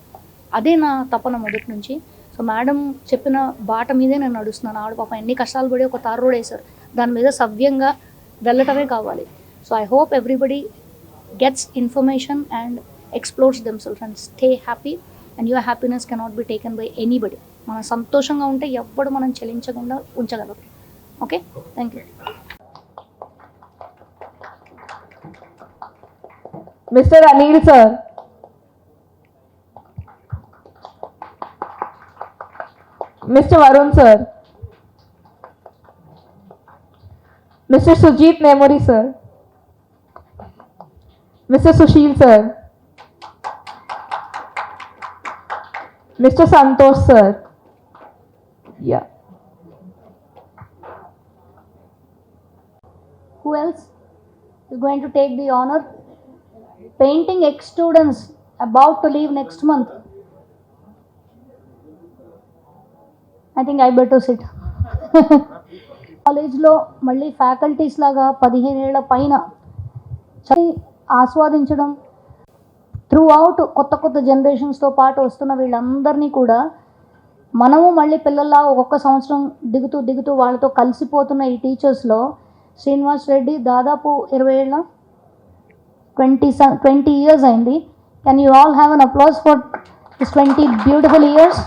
అదే నా తపన మొదటి నుంచి. సో మేడం చెప్పిన బాట మీదే నేను నడుస్తున్నాను. ఆవిడ పాపం ఎన్ని కష్టాలు పడి ఒక తార్ రోడ్ వేశారు, దాని మీద సవ్యంగా వెళ్ళటమే కావాలి. So I hope everybody gets information and explores themselves and stay happy, and your happiness cannot be taken by anybody. మనం సంతోషంగా ఉంటే ఎవ్వడు మనం చెలించకుండా ఉంచగలరు. Okay, thank you. Mr. Anil sir, Mr. Varun sir, Mr. Sujit Nemuri sir, Mr. Sushil sir, Mr. Santosh sir, yeah. Who else is going to take the honor? Painting ex-students about to leave next month. I think I better sit. కాలేజ్లో మళ్ళీ faculties లాగా 15 ఏళ్ల పైన ఆస్వాదించడం, through out కొత్త కొత్త జనరేషన్స్తో పాటు వస్తున్న వీళ్ళందరినీ కూడా మనము మళ్ళీ పిల్లల్లా ఒక్కొక్క సంవత్సరం దిగుతూ వాళ్ళతో కలిసిపోతున్న ఈ టీచర్స్లో శ్రీనివాస్ రెడ్డి దాదాపు 20 ఏళ్ళ 20 years అయింది. Can you all have an applause for this 20 beautiful years.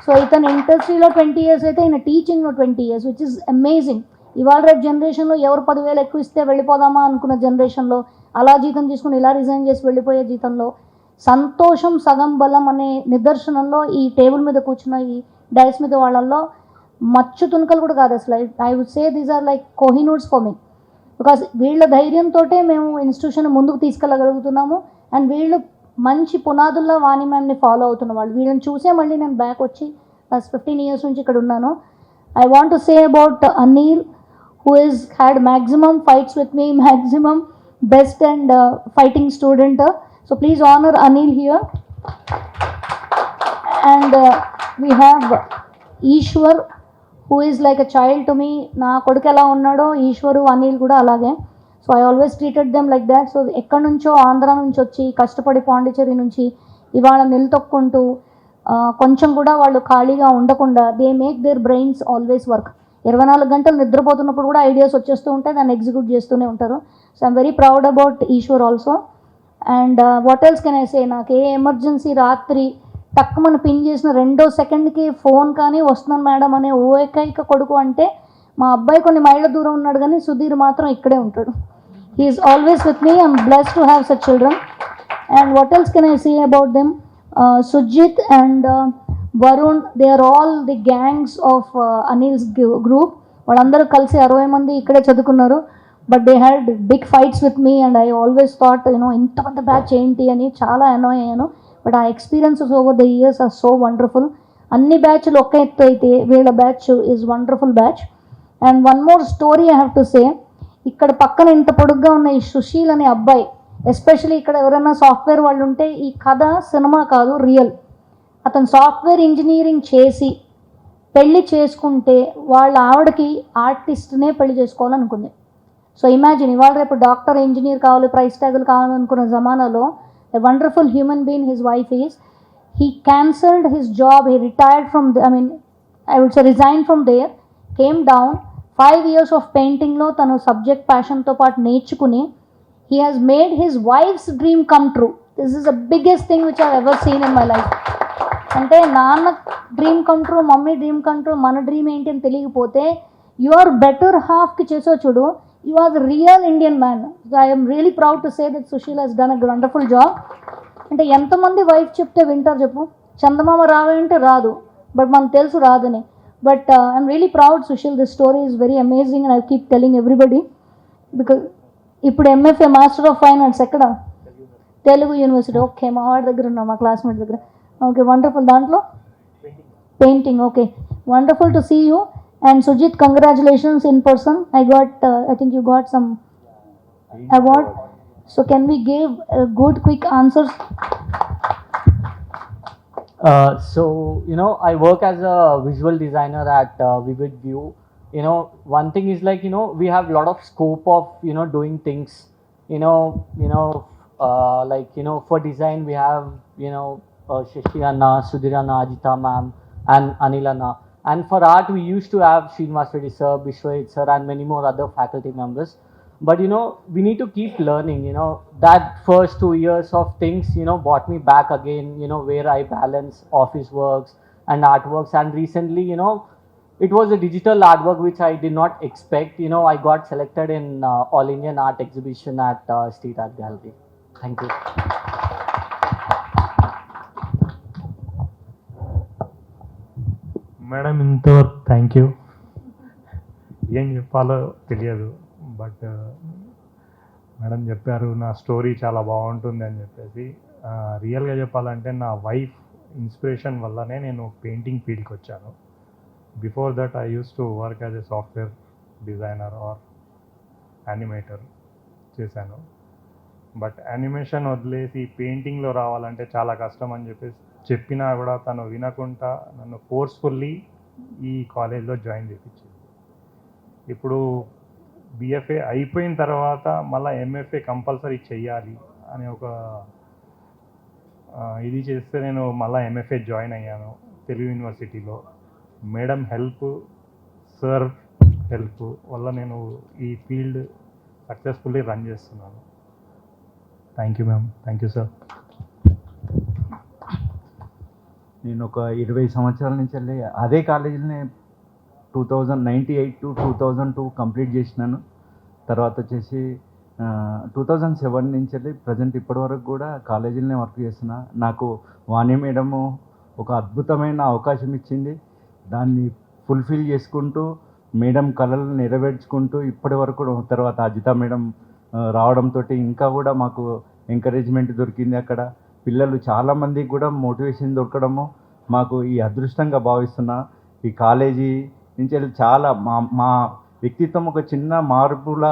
So ఇతను ఇండస్ట్రీలో 20 years అయితే ఈయన టీచింగ్లో 20 years, విచ్ ఇస్ అమేజింగ్. ఇవాళ రేపు జనరేషన్లో ఎవరు 10,000 ఎక్కువ ఇస్తే వెళ్ళిపోదామా అనుకున్న జనరేషన్లో అలా జీతం తీసుకుని ఇలా రిజైన్ చేసి వెళ్ళిపోయే జీతంలో సంతోషం సగం బలం అనే నిదర్శనంలో ఈ టేబుల్ మీద కూర్చున్న ఈ డైస్ మీద వాళ్ళల్లో మచ్చు తునకలు కూడా కాదు అసలు. I would say these are like Kohinoors for me, because వీళ్ళ ధైర్యంతో మేము ఇన్స్టిట్యూషన్ ముందుకు తీసుకెళ్ళగలుగుతున్నాము. అండ్ వీళ్ళు మంచి పునాదుల్లో వాణి మ్యామ్ని ఫాలో అవుతున్న వాళ్ళు. వీళ్ళని చూసే మళ్ళీ నేను బ్యాక్ వచ్చి 15 years నుంచి ఇక్కడ ఉన్నాను. I want to say about Anil, who has had maximum fights with me, maximum best and fighting student. So please honor Anil here. And we have Ishwar, who is like a child to me. Na koduku ela unnado Ishwaru Anil kuda alage. So I always treated them like that. So ekkadi nuncho Andhra nunchi vachi kashtapadi Pondicherry nunchi ivala niltokkuntu కొంచెం కూడా వాళ్ళు ఖాళీగా ఉండకుండా they make their brains always work. 24 గంటలు నిద్రపోతున్నప్పుడు కూడా ideas వచ్చేస్తూ ఉంటాయి, దాన్ని ఎగ్జిక్యూట్ చేస్తూనే ఉంటారు. So I'm very proud about Ishwar also. And what else can I say, నాకు ఏ ఎమర్జెన్సీ రాత్రి టక్కుమని పిన్ చేసిన 2వ సెకండ్కి ఫోన్ కానీ వస్తున్నాను మేడం అనే ఓ ఏకైక కొడుకు అంటే మా అబ్బాయి కొన్ని మైళ్ళ దూరం ఉన్నాడు, కానీ సుధీర్ మాత్రం ఇక్కడే ఉంటాడు. He is always with me. I'm blessed to have such children. And what else can I say about them, Sujit and Varun, they are all the gangs of Anil's group. వాళ్ళందరూ కలిసి 60 మంది ఇక్కడే చదువుకున్నారు. But they had big fights with me and I always thought ఇంత పెద్ద batch ఏంటి అని చాలా అనాయ్ అయ్యాను. బట్ ఆ experiences over the years or so wonderful. అన్ని బ్యాచ్లు ఒక్క ఎత్తు అయితే వీళ్ళ batch is wonderful batch. And one more story I have to say, ఇక్కడ పక్కన ఇంత పొడుగ్గా ఉన్న ఈ సుశీల్ అనే అబ్బాయి, ఎస్పెషలీ ఇక్కడ ఎవరైనా సాఫ్ట్వేర్ వాళ్ళు ఉంటే ఈ కథ సినిమా కాదు, రియల్. అతను సాఫ్ట్వేర్ ఇంజనీరింగ్ చేసి పెళ్లి చేసుకుంటే వాళ్ళ ఆవిడకి ఆర్టిస్ట్నే పెళ్లి చేసుకోవాలనుకుంది. సో ఇమాజిన్, ఇవాళ రేపు డాక్టర్ ఇంజనీర్ కావాలి, ప్రైస్ ట్యాగులు కావాలనుకున్న జమానాలో a wonderful human being his wife is. He cancelled his job, he retired from I would say resign from there, came down. 5 years of పెయింటింగ్లో తను సబ్జెక్ట్ ప్యాషన్తో పాటు నేర్చుకుని he has made his wife's dream come true. This is the biggest thing which I've ever seen in my life. అంటే నాన్న dream come true, mummy dream come true, మన dream ఏంటి అని తెలియకపోతే యువర్ బెటర్ హాఫ్కి చేసో చూడు, you are the real Indian man. So I'm really proud to say that Sushil he's done a wonderful job. అంటే ఎంతమంది వైఫ్ చెప్తే వింటారు చెప్పు? చందమామ రావంటే రాదు, బట్ మనకు తెలుసు రాదని. But I'm really proud Sushil, this story is very amazing and I keep telling everybody. Because ఇప్పుడు MFA master of fine arts ఎక్కడ? తెలుగు యూనివర్సిటీ. ఓకే, మా వాడి దగ్గర ఉన్నా, మా క్లాస్మేట్ దగ్గర. Okay, wonderful. దాంట్లో painting. Okay, wonderful to see you. And Sujith, congratulations in person. I think you got some award. So can we give good quick answers? So I work as a visual designer at Vivid View. One thing is like we have a lot of scope of doing things. Like for design we have Shashi Anna, Sudhir Anna, Ajita ma'am, and Anil Anna. And for art we used to have Srinivas Reddy sir, Vishwajit sir, and many more other faculty members. But we need to keep learning. That first 2 years of things brought me back again. Where I balance office works and artworks. And recently it was a digital artwork which I did not expect. I got selected in All Indian Art Exhibition at Street Art Gallery. Thank you. Madam, ఇంతవరకు thank you. ఏం చెప్పాలో తెలియదు, but madam చెప్పారు నా story చాలా బాగుంటుంది అని చెప్పేసి. రియల్గా చెప్పాలంటే నా వైఫ్ ఇన్స్పిరేషన్ వల్లనే నేను పెయింటింగ్ ఫీల్డ్కి వచ్చాను. Before that I use to work as a software designer or animator చేశాను. బట్ యానిమేషన్ వదిలేసి పెయింటింగ్లో రావాలంటే చాలా కష్టం అని చెప్పేసి చెప్పినా కూడా తను వినకుండా నన్ను ఫోర్స్ఫుల్లీ ఈ కాలేజ్లో జాయిన్ చేయించింది. ఇప్పుడు బిఎఫ్ఏ అయిపోయిన తర్వాత మళ్ళీ ఎంఎఫ్ఏ కంపల్సరీ చెయ్యాలి అని ఒక ఇది చేస్తే నేను మళ్ళీ ఎంఎఫ్ఏ జాయిన్ అయ్యాను. తెలుగు యూనివర్సిటీలో మేడం హెల్ప్, సార్ హెల్ప్ వల్ల నేను ఈ ఫీల్డ్ సక్సెస్ఫుల్లీ రన్ చేస్తున్నాను. Thank you ma'am. Thank you sir. నేను ఒక 20 సంవత్సరాల నుంచి వెళ్ళి అదే కాలేజీలోనే 1998 to 2002 కంప్లీట్ చేసినాను. తర్వాత వచ్చేసి 2007 నుంచి వెళ్ళి ప్రజెంట్ ఇప్పటి వరకు కూడా కాలేజీలోనే వర్క్ చేస్తున్నా. నాకు వాణి మేడము ఒక అద్భుతమైన అవకాశం ఇచ్చింది. దాన్ని ఫుల్ఫిల్ చేసుకుంటూ మేడం కళలు నెరవేర్చుకుంటూ ఇప్పటి వరకు, తర్వాత అజిత మేడం రావడంతో ఇంకా కూడా మాకు ఎంకరేజ్మెంట్ దొరికింది. అక్కడ పిల్లలు చాలామందికి కూడా మోటివేషన్ దొరకడము మాకు ఈ అదృష్టంగా భావిస్తున్నా. ఈ కాలేజీ నుంచి వెళ్ళి చాలా మా వ్యక్తిత్వం ఒక చిన్న మార్పుల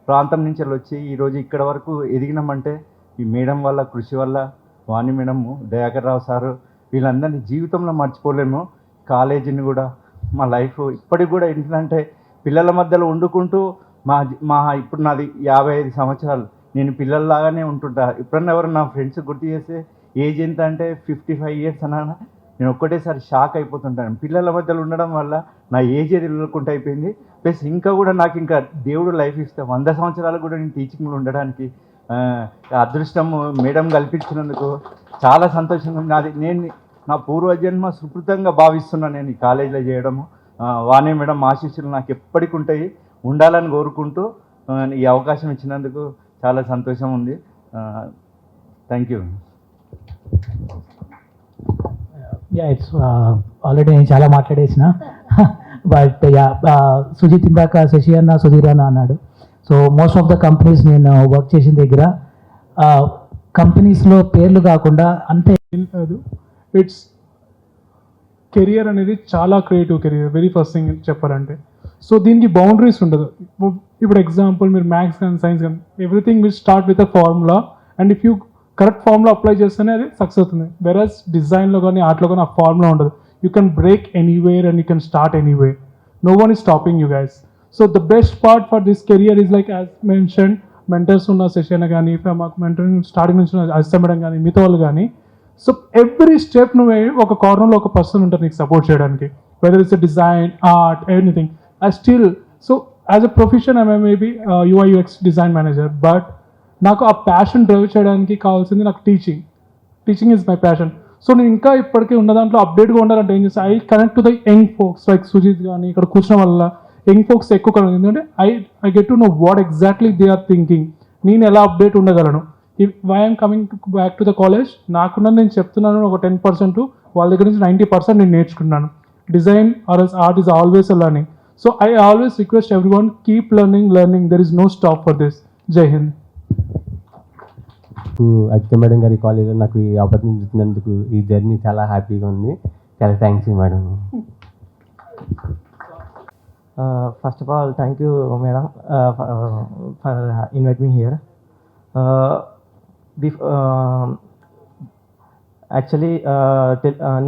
ప్రాంతం నుంచి వచ్చి ఈరోజు ఇక్కడ వరకు ఎదిగినామంటే ఈ మేడం వల్ల, కృషి వల్ల, వాణి మేడము, దయాకర్ రావు సారు, వీళ్ళందరినీ జీవితంలో మర్చిపోలేము. కాలేజీని కూడా మా లైఫ్ ఇప్పటికి కూడా ఏంటంటే పిల్లల మధ్యలో వండుకుంటూ మా ఇప్పుడు నాది 55 సంవత్సరాలు. నేను పిల్లల్లాగానే ఉంటుంటా. ఎప్పుడన్నా ఎవరు నా ఫ్రెండ్స్ గుర్తు చేస్తే ఏజ్ ఎంత అంటే 55 ఇయర్స్ అన్నా నేను ఒక్కటేసారి షాక్ అయిపోతుంటాను. పిల్లల మధ్యలో ఉండడం వల్ల నా ఏజ్ వెళ్ళకుండా అయిపోయింది. ప్లస్ ఇంకా కూడా నాకు ఇంకా దేవుడు లైఫ్ ఇస్తే 100 సంవత్సరాలు కూడా నేను టీచింగ్లో ఉండడానికి అదృష్టం మేడం కల్పించినందుకు చాలా సంతోషంగా ఉంది. నేను నా పూర్వజన్మ సుకృతంగా భావిస్తున్నాను నేను ఈ కాలేజీలో చేయడము. వాణి మేడం ఆశీస్సులు నాకు ఎప్పటికి ఉంటాయి, ఉండాలని కోరుకుంటూ ఈ అవకాశం ఇచ్చినందుకు చాలా సంతోషం ఉంది. Thank you. ఇట్స్ ఆల్రెడీ నేను చాలా మాట్లాడేసిన, బట్ సుజిత్ ఇందాక శశి అన్న, సుధీర్ అన్న అన్నాడు. So most of the companies నేను వర్క్ చేసిన దగ్గర కంపెనీస్లో పేర్లు కాకుండా అంతే కాదు, ఇట్స్ కెరియర్ అనేది చాలా creative career. Very first thing చెప్పాలంటే, సో దీనికి బౌండరీస్ ఉండదు. ఇప్పుడు ఎగ్జాంపుల్ మీరు మ్యాథ్స్ కానీ సైన్స్ కానీ everything will start with a formula, and if you correct formula apply చేస్తేనే అది సక్సెస్ అవుతుంది. వెరస్ డిజైన్లో కానీ ఆర్ట్లో కానీ ఆ ఫార్ములా ఉండదు. You can break anywhere and you can start anywhere. No one is stopping you guys. So the best part for this career is like as mention, mentors ఉన్న session కానీ, మాకు మెంటరింగ్ స్టార్టింగ్ నుంచి assistant madam కానీ, మిగతా వాళ్ళు కానీ. So every step నువ్వే ఒక కార్నర్లో ఒక పర్సన్ ఉంటారు నీకు సపోర్ట్ చేయడానికి, whether it's design, art, anything. I still, so as a profession I maybe UI UX design manager, but నాకు ఆ ప్యాషన్ డ్రైవ్ చేయడానికి కావాల్సింది నాకు teaching is my passion. So నేను ఇంకా ఇప్పటికీ ఉన్న దాంట్లో అప్డేట్గా ఉండాలంటే ఏం చేస్తాను, I connect to the young folks like Sujith కానీ, ఇక్కడ కూర్చోడం వల్ల యంగ్ ఫోక్స్ ఎక్కువ కనెక్ట్. ఎందుకంటే I get to know what exactly they are thinking. నేను ఎలా అప్డేట్ ఉండగలను. Why I'm coming back to the college, నాకున్న నేను చెప్తున్నాను ఒక 10%, వాళ్ళ దగ్గర నుంచి 90% నేను నేర్చుకున్నాను. Design or art is always a learning. So I always request every one, keep learning, there is no stop for this. Jai Hind. Ajitha madam గారి కాలేజీలో నాకు ఈ ఆపర్చునిటీ ఇచ్చినందుకు ఈ జర్నీ చాలా హ్యాపీగా ఉంది. చాలా thanks madam. First of all thank you madam for invite me here. Actually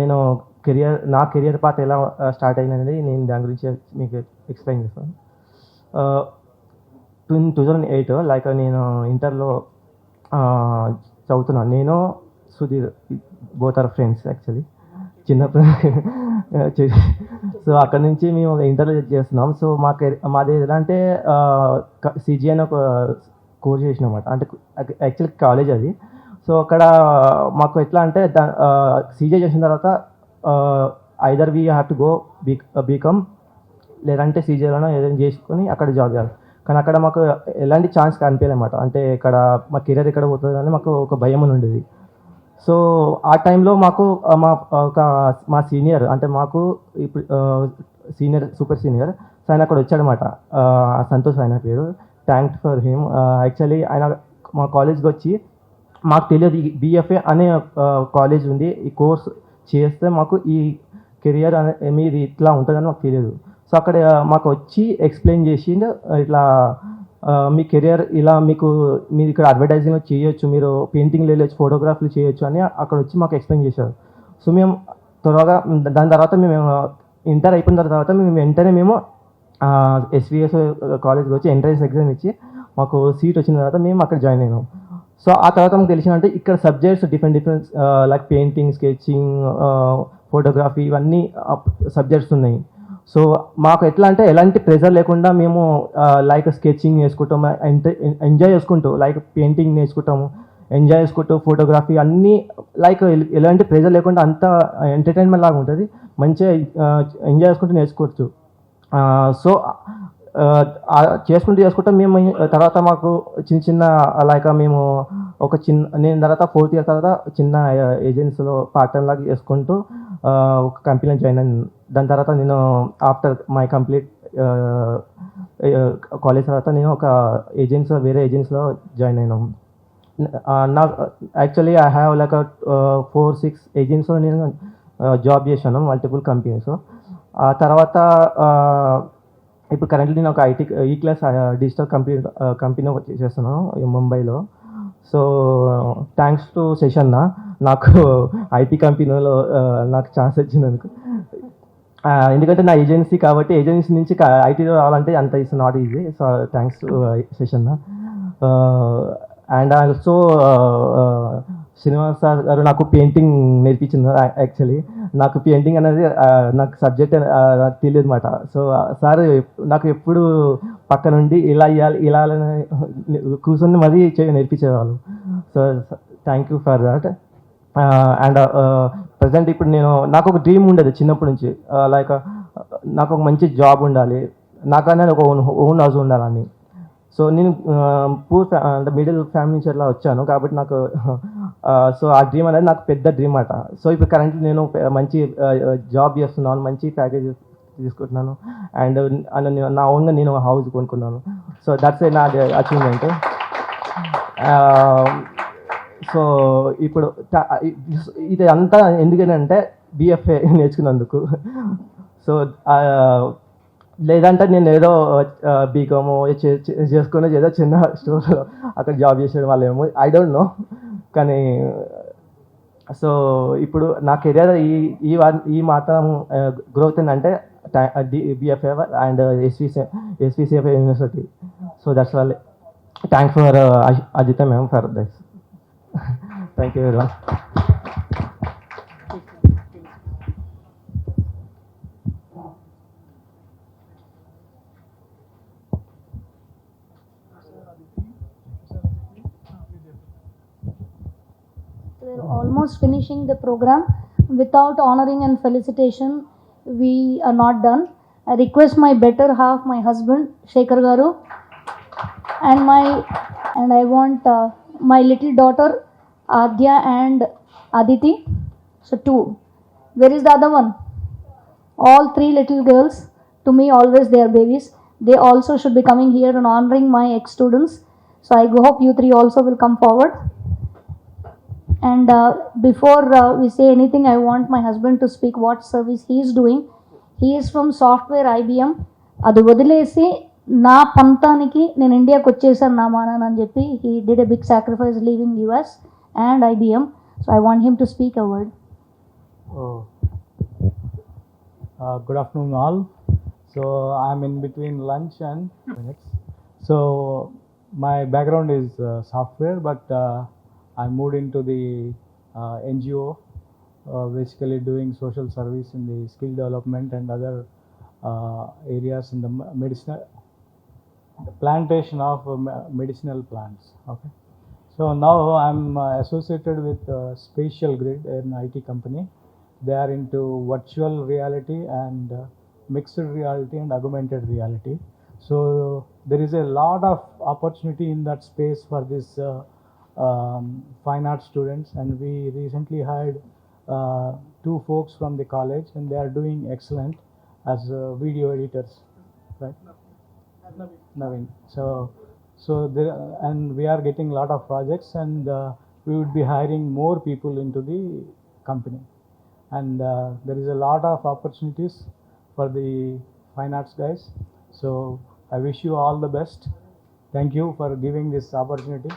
నేను నా కెరియర్ పాత్ ఎలా స్టార్ట్ అయిందనేది నేను దాని గురించి మీకు ఎక్స్ప్లెయిన్ చేస్తాను. 2008 లైక్ నేను ఇంటర్లో చదువుతున్నాను. నేను Sudhir both are friends actually చిన్నప్పుడు. సో అక్కడ నుంచి మేము ఇంటర్లో చేస్తున్నాం. సో మాది ఎలా అంటే CG అని ఒక కోర్స్ చేసినమాట, అంటే యాక్చువల్లీ కాలేజ్ అది. సో అక్కడ మాకు ఎట్లా అంటే CG చేసిన తర్వాత either we have to go BCom, లేదంటే CGలోనో ఏదైనా చేసుకొని అక్కడ జాబ్ చేయాలి. కానీ అక్కడ మాకు ఎలాంటి ఛాన్స్ కనిపించలేమాట. అంటే ఇక్కడ మా కెరీర్ ఎక్కడ పోతుంది అని మాకు ఒక భయం అని ఉండేది. సో ఆ టైంలో మాకు మా సీనియర్, అంటే మాకు ఇప్పుడు సీనియర్, సూపర్ సీనియర్, సో ఆయన అక్కడ వచ్చాడనమాట. సంతోష్ ఆయన పేరు. Thank for him. యాక్చువల్లీ ఆయన మా కాలేజ్కి వచ్చి, మాకు తెలియదు BFA అనే కాలేజ్ ఉంది, ఈ కోర్స్ చేస్తే మాకు ఈ కెరియర్ మీది ఇట్లా ఉంటుందని మాకు తెలియదు. సో అక్కడ మాకు వచ్చి ఎక్స్ప్లెయిన్ చేసి, ఇట్లా మీ కెరియర్ ఇలా మీరు ఇక్కడ అడ్వర్టైజింగ్ చేయొచ్చు, మీరు పెయింటింగ్ వెళ్ళొచ్చు, ఫోటోగ్రఫీలు చేయొచ్చు అని అక్కడ వచ్చి మాకు ఎక్స్ప్లెయిన్ చేశారు. సో మేము త్వరగా దాని తర్వాత మేము ఇంటర్ అయిపోయిన తర్వాత వెంటనే మేము SVCFA కాలేజ్కి వచ్చి ఎంట్రన్స్ ఎగ్జామ్ ఇచ్చి మాకు సీట్ వచ్చిన తర్వాత మేము అక్కడ జాయిన్ అయినాం. సో ఆ తర్వాత మాకు తెలిసిందంటే ఇక్కడ subjects different like painting, sketching, photography ఇవన్నీ సబ్జెక్ట్స్ ఉన్నాయి. సో మాకు ఎట్లా అంటే ఎలాంటి ప్రెజర్ లేకుండా మేము లైక్ స్కెచింగ్ చేసుకుంటాం, ఎంజాయ్ చేసుకుంటూ లైక్ పెయింటింగ్ నేర్చుకుంటాము, ఎంజాయ్ చేసుకుంటూ ఫోటోగ్రఫీ అన్నీ లైక్ ఎలాంటి ప్రెజర్ లేకుండా అంతా ఎంటర్టైన్మెంట్ లాగా ఉంటుంది. మంచిగా ఎంజాయ్ చేసుకుంటూ నేర్చుకోవచ్చు. సో చేసుకుంటూ మేము తర్వాత మాకు చిన్న చిన్న లైక్ మేము నేను తర్వాత 4th year తర్వాత చిన్న ఏజెన్సీలో పార్ట్ టైం లాగా చేసుకుంటూ ఒక కంపెనీలో జాయిన్ అయ్యాను. దాని తర్వాత నేను ఆఫ్టర్ మై కంప్లీట్ కాలేజ్ తర్వాత నేను ఒక వేరే ఏజెన్సీలో జాయిన్ అయినాను. నాకు యాక్చువల్లీ ఐ హ్యావ్ లైక్ 4-6 ఏజెన్సీలో నేను జాబ్ చేశాను, మల్టిపుల్ కంపెనీస్. ఆ తర్వాత ఇప్పుడు కరెంట్లీ నేను ఒక ఈ-క్లాస్ డిజిటల్ కంపెనీ చేస్తున్నాను ముంబైలో. సో థ్యాంక్స్ టు శశన్న నాకు ఐటీ కంపెనీలో నాకు ఛాన్స్ వచ్చినందుకు. ఎందుకంటే నా ఏజెన్సీ కాబట్టి ఏజెన్సీ నుంచి ఐటీలో రావాలంటే అంత it's not easy. So thanks to Sashanna. And also Srinivas sir garu నాకు పెయింటింగ్ నేర్పించింది. యాక్చువల్లీ నాకు పెయింటింగ్ అనేది నాకు సబ్జెక్ట్ తెలియదు అనమాట. సో సార్ నాకు ఎప్పుడు పక్క నుండి ఇలా ఇవ్వాలి ఇలా కూర్చొని మరీ నేర్పించేవాళ్ళు. So thank you for that. And present ఇప్పుడు నాకు ఒక డ్రీమ్ ఉండేది చిన్నప్పటి నుంచి, లైక్ నాకు ఒక మంచి జాబ్ ఉండాలి, నాకన్నా ఒక ఓన్ హౌస్ ఉండాలని. సో నేను అంటే మిడిల్ ఫ్యామిలీ నుంచి అట్లా వచ్చాను కాబట్టి నాకు సో ఆ డ్రీమ్ అనేది నాకు పెద్ద డ్రీమ్ అట. సో ఇప్పుడు కరెంట్లీ నేను మంచి జాబ్ చేస్తున్నాను, మంచి ప్యాకేజ్ తీసుకుంటున్నాను, అండ్ నా ఓన్గా నేను హౌస్ కొనుక్కున్నాను. సో దట్స్ నా అచీవ్మెంట్. సో ఇప్పుడు ఇది అంతా ఎందుకంటే BFA నేర్చుకున్నందుకు. సో లేదంటే నేను ఏదో బీకామ్ చేసుకుని ఏదో చిన్న స్టోర్లో అక్కడ జాబ్ చేసే వాళ్ళేమో, ఐ డోంట్ నో. కానీ సో ఇప్పుడు నా కెరియర్ ఈ మాత్రం గ్రోత్ ఏంటంటే BFA and SVCFA university. So that's all. Thanks for Ajitha ma'am for this. Thank you very much. We're almost finishing the program. Without honoring and felicitation, we are not done. I request my better half, my husband, Shekhar Garu, and I want my little daughter, Adya and Aditi. So 2. Where is the other one? All 3 little girls, to me always they are babies. They also should be coming here and honoring my ex-students. So I hope you 3 also will come forward. And before we say anything, I want my husband to speak what service he is doing. He is from software IBM. అది వదిలేసి నా పంతానికి నేను ఇండియాకి వచ్చేసాను నా మానాన్ని అని చెప్పి he did a big sacrifice leaving US and IBM. So I want him to speak a word. Good afternoon all. So I'm in between lunch and minutes. So my background is software, but I moved into the NGO, basically doing social service in the skill development and other areas in the plantation of medicinal plants. Okay. So now I'm associated with Spatial Grid, an IT company. They are into virtual reality and mixed reality and augmented reality. So there is a lot of opportunity in that space for this fine art students, and we recently hired 2 folks from the college, and they are doing excellent as video editors, right? Naveen. So there, and we are getting a lot of projects, and we would be hiring more people into the company, and there is a lot of opportunities for the fine arts guys. So I wish you all the best. Thank you for giving this opportunity.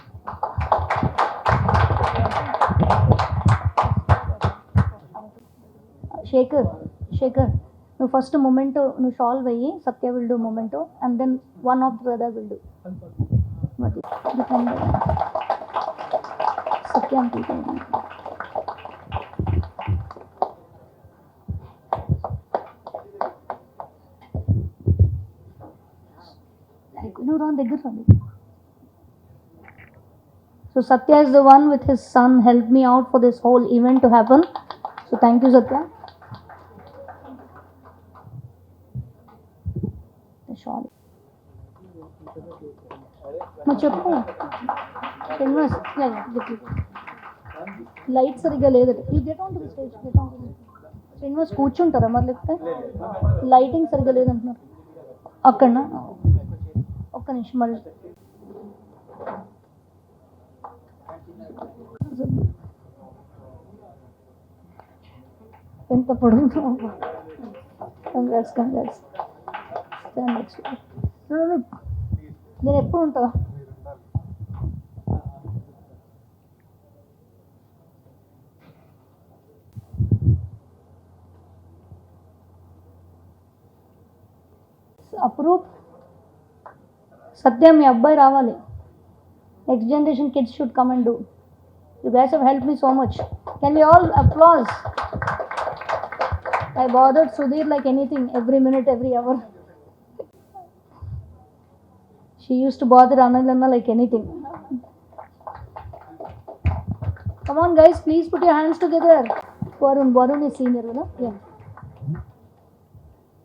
Shekhar, no first momento, no shawl veyi, Satya will do momento, and then one of the other will do. Satya and Peter. No, run the good. So Satya is the one with his son helped me out for this whole event to happen. So thank you, Satya. Shawl. No, చెప్పు. Canvas. Light సరిగా లేదు. You get onto the stage. Get onto the stage. Canvas కూర్చుంటారా మరి లేకపోతే lighting సరిగా లేదంటున్నారు అక్కడనా ఒక్క నిమిషం మరి ఎంత పొడుగు కంగ్రాట్స్ నేను ఎప్పుడు ఉంటా అప్రూవ్ సత్యం మీ అబ్బాయి రావాలి next generation kids should come and do you guys have help me so much can we all applause I bothered Sudhir like anything, every minute, every hour. She used to bother Anilana like anything. Come on guys, please put your hands together. Varun is senior, you know? Yeah.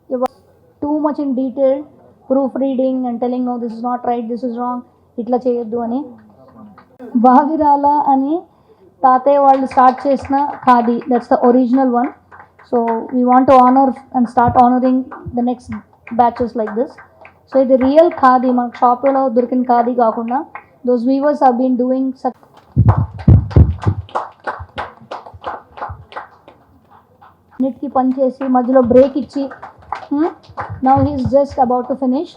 You were too much in detail, proofreading and telling no, this is not right, this is wrong. Itla cheyoddu ani. Bhavirala ani తాతయ్య వాళ్ళు start చేసిన khadi, that's the original one. So we want to honor and start honoring the next batches like this. So the real khadi మన షాప్లో దొరికిన ఖాదీ కాకుండా those weavers have been doing such నిట్కి పని చేసి మధ్యలో బ్రేక్ ఇచ్చి now he is just about to finish.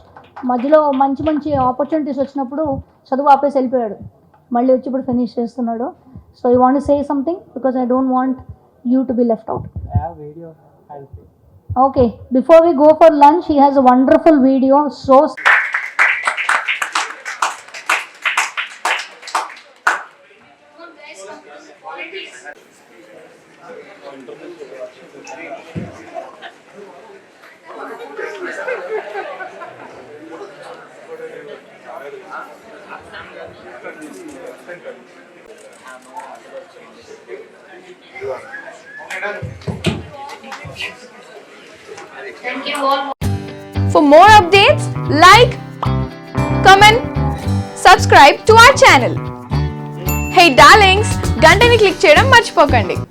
మధ్యలో మంచి ఆపర్చునిటీస్ వచ్చినప్పుడు చదువు ఆపేసి వెళ్ళిపోయాడు, మళ్ళీ వచ్చి ఇప్పుడు ఫినిష్ చేస్తున్నాడు. So I want to say something because I don't want you to be left out. I have video. Okay, before we go for lunch, he has a wonderful video. So Thank you all. For more updates, like, comment, subscribe to our channel. Hey darlings, గంటని click చేయడం మర్చిపోకండి.